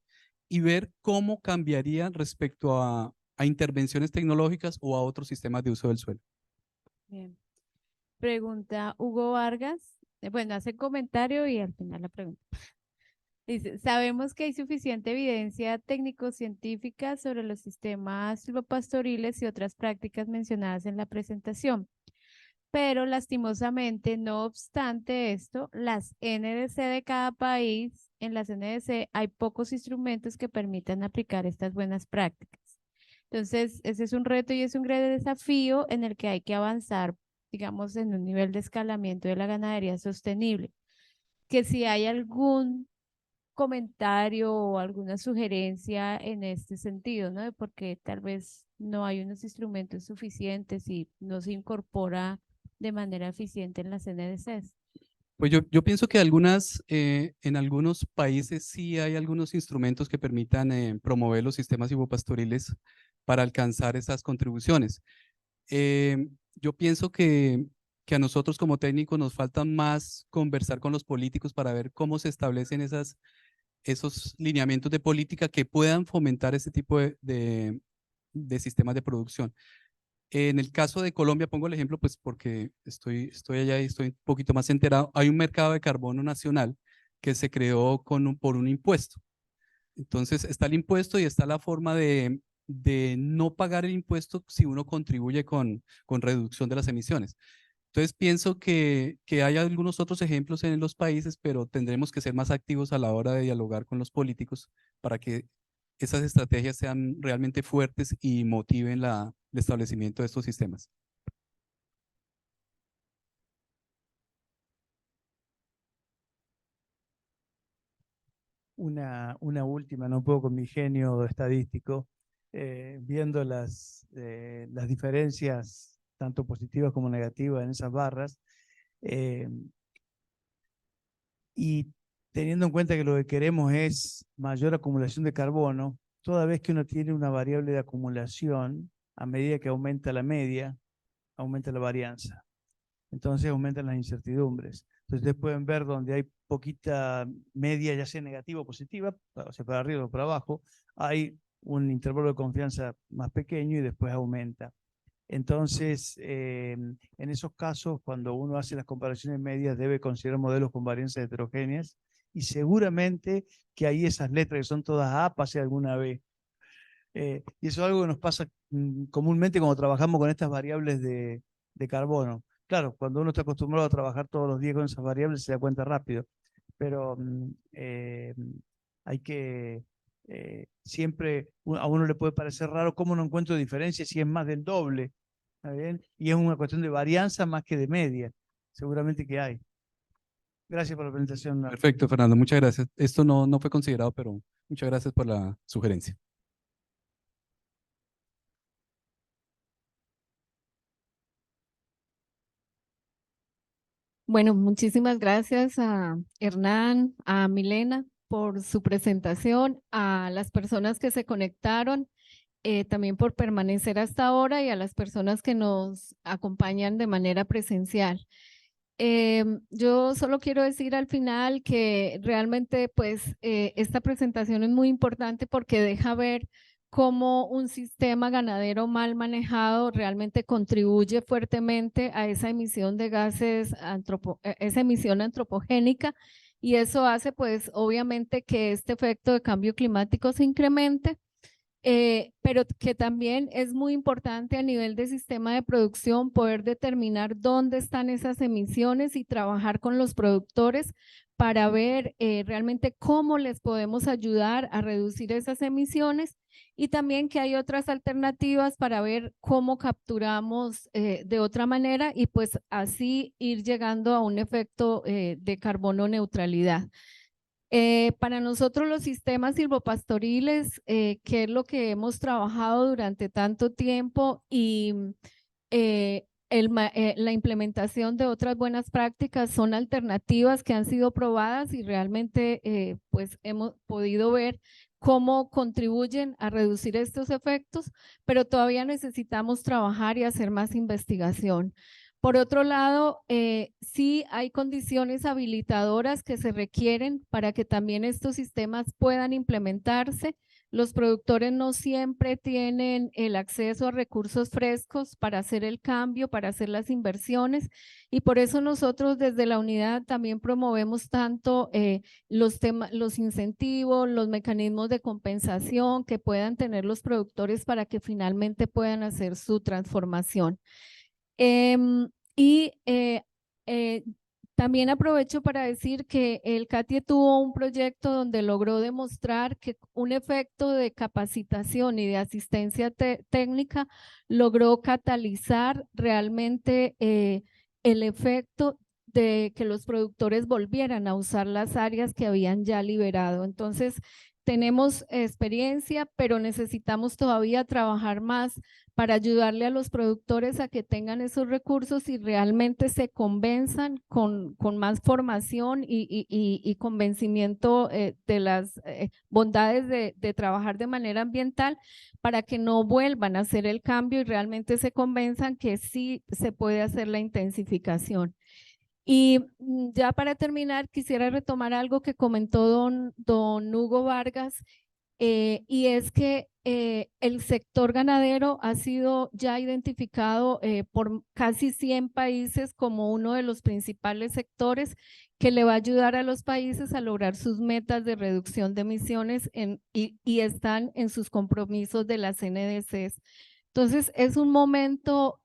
y ver cómo cambiaría respecto a intervenciones tecnológicas o a otros sistemas de uso del suelo. bien. Pregunta Hugo Vargas. Bueno, hace comentario y al final la pregunta. Dice, sabemos que hay suficiente evidencia técnico-científica sobre los sistemas silvopastoriles y otras prácticas mencionadas en la presentación, pero lastimosamente, no obstante esto, las NDC de cada país, en las NDC hay pocos instrumentos que permitan aplicar estas buenas prácticas. Entonces, ese es un reto y es un gran desafío en el que hay que avanzar, digamos, en un nivel de escalamiento de la ganadería sostenible. Que si hay algún comentario o alguna sugerencia en este sentido, ¿no? De por qué tal vez no hay unos instrumentos suficientes y no se incorpora de manera eficiente en las NDCs. Pues yo pienso que en algunos países sí hay algunos instrumentos que permitan promover los sistemas silvopastoriles para alcanzar esas contribuciones. Yo pienso que a nosotros como técnicos nos falta más conversar con los políticos para ver cómo se establecen esos lineamientos de política que puedan fomentar ese tipo de sistemas de producción. En el caso de Colombia, pongo el ejemplo, pues porque estoy allá y estoy un poquito más enterado, hay un mercado de carbono nacional que se creó por un impuesto. Entonces está el impuesto y está la forma de no pagar el impuesto si uno contribuye con reducción de las emisiones. Entonces pienso que hay algunos otros ejemplos en los países, pero tendremos que ser más activos a la hora de dialogar con los políticos para que esas estrategias sean realmente fuertes y motiven el establecimiento de estos sistemas. Una última, no puedo con mi genio estadístico, viendo las diferencias, tanto positivas como negativas, en esas barras, y teniendo en cuenta que lo que queremos es mayor acumulación de carbono, toda vez que uno tiene una variable de acumulación, a medida que aumenta la media, aumenta la varianza. Entonces aumentan las incertidumbres. Entonces ustedes pueden ver donde hay poquita media, ya sea negativa o positiva, o sea, para arriba o para abajo, hay un intervalo de confianza más pequeño y después aumenta. Entonces, en esos casos, cuando uno hace las comparaciones medias, debe considerar modelos con varianzas heterogéneas y seguramente que ahí esas letras que son todas A pase alguna B. Y eso es algo que nos pasa comúnmente cuando trabajamos con estas variables de carbono. Claro, cuando uno está acostumbrado a trabajar todos los días con esas variables se da cuenta rápido, pero hay que siempre, a uno le puede parecer raro cómo no encuentro diferencia si es más del doble, ¿está bien? Y es una cuestión de varianza más que de media, seguramente que hay. Gracias por la presentación. Perfecto, Fernando, muchas gracias. Esto no fue considerado, pero muchas gracias por la sugerencia. Bueno, muchísimas gracias a Hernán, a Milena por su presentación, a las personas que se conectaron, también por permanecer hasta ahora y a las personas que nos acompañan de manera presencial. Yo solo quiero decir al final que realmente pues esta presentación es muy importante porque deja ver cómo un sistema ganadero mal manejado realmente contribuye fuertemente a esa emisión de gases, esa emisión antropogénica, y eso hace pues obviamente que este efecto de cambio climático se incremente. Pero que también es muy importante a nivel de sistema de producción poder determinar dónde están esas emisiones y trabajar con los productores para ver realmente cómo les podemos ayudar a reducir esas emisiones, y también que hay otras alternativas para ver cómo capturamos de otra manera y pues así ir llegando a un efecto de carbono neutralidad. Para nosotros los sistemas silvopastoriles, que es lo que hemos trabajado durante tanto tiempo, y la implementación de otras buenas prácticas son alternativas que han sido probadas y realmente pues hemos podido ver cómo contribuyen a reducir estos efectos, pero todavía necesitamos trabajar y hacer más investigación. Por otro lado, sí hay condiciones habilitadoras que se requieren para que también estos sistemas puedan implementarse, Los productores no siempre tienen el acceso a recursos frescos para hacer el cambio, para hacer las inversiones, y por eso nosotros desde la unidad también promovemos tanto los incentivos, los mecanismos de compensación que puedan tener los productores para que finalmente puedan hacer su transformación. También aprovecho para decir que el CATIE tuvo un proyecto donde logró demostrar que un efecto de capacitación y de asistencia técnica logró catalizar realmente el efecto de que los productores volvieran a usar las áreas que habían ya liberado. Entonces, tenemos experiencia, pero necesitamos todavía trabajar más para ayudarle a los productores a que tengan esos recursos y realmente se convenzan con más formación y convencimiento de las bondades de trabajar de manera ambiental, para que no vuelvan a hacer el cambio y realmente se convenzan que sí se puede hacer la intensificación. Y ya para terminar, quisiera retomar algo que comentó don Hugo Vargas, y es que el sector ganadero ha sido ya identificado por casi 100 países como uno de los principales sectores que le va a ayudar a los países a lograr sus metas de reducción de emisiones y están en sus compromisos de las NDCs. Entonces, es un momento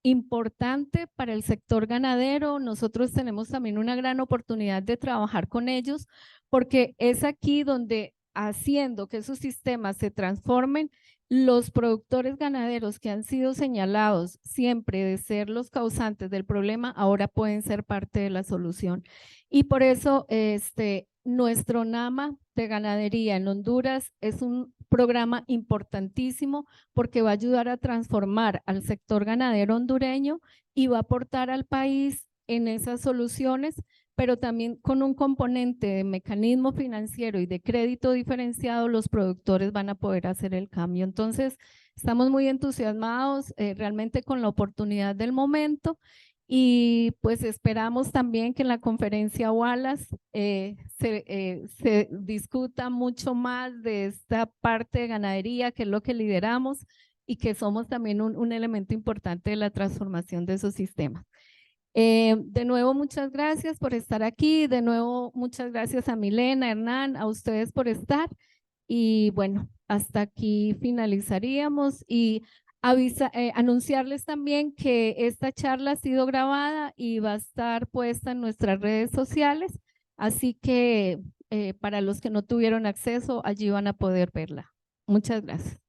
importante para el sector ganadero. Nosotros tenemos también una gran oportunidad de trabajar con ellos, porque es aquí donde, haciendo que esos sistemas se transformen, los productores ganaderos que han sido señalados siempre de ser los causantes del problema, ahora pueden ser parte de la solución. Y por eso nuestro NAMA de ganadería en Honduras es un programa importantísimo, porque va a ayudar a transformar al sector ganadero hondureño y va a aportar al país en esas soluciones, pero también con un componente de mecanismo financiero y de crédito diferenciado, los productores van a poder hacer el cambio. Entonces, estamos muy entusiasmados realmente con la oportunidad del momento, y pues esperamos también que en la conferencia Wallace se discuta mucho más de esta parte de ganadería, que es lo que lideramos y que somos también un elemento importante de la transformación de esos sistemas. De nuevo, muchas gracias por estar aquí. De nuevo, muchas gracias a Milena, Hernán, a ustedes por estar. Y bueno, hasta aquí finalizaríamos, y anunciarles también que esta charla ha sido grabada y va a estar puesta en nuestras redes sociales. Así que para los que no tuvieron acceso, allí van a poder verla. Muchas gracias.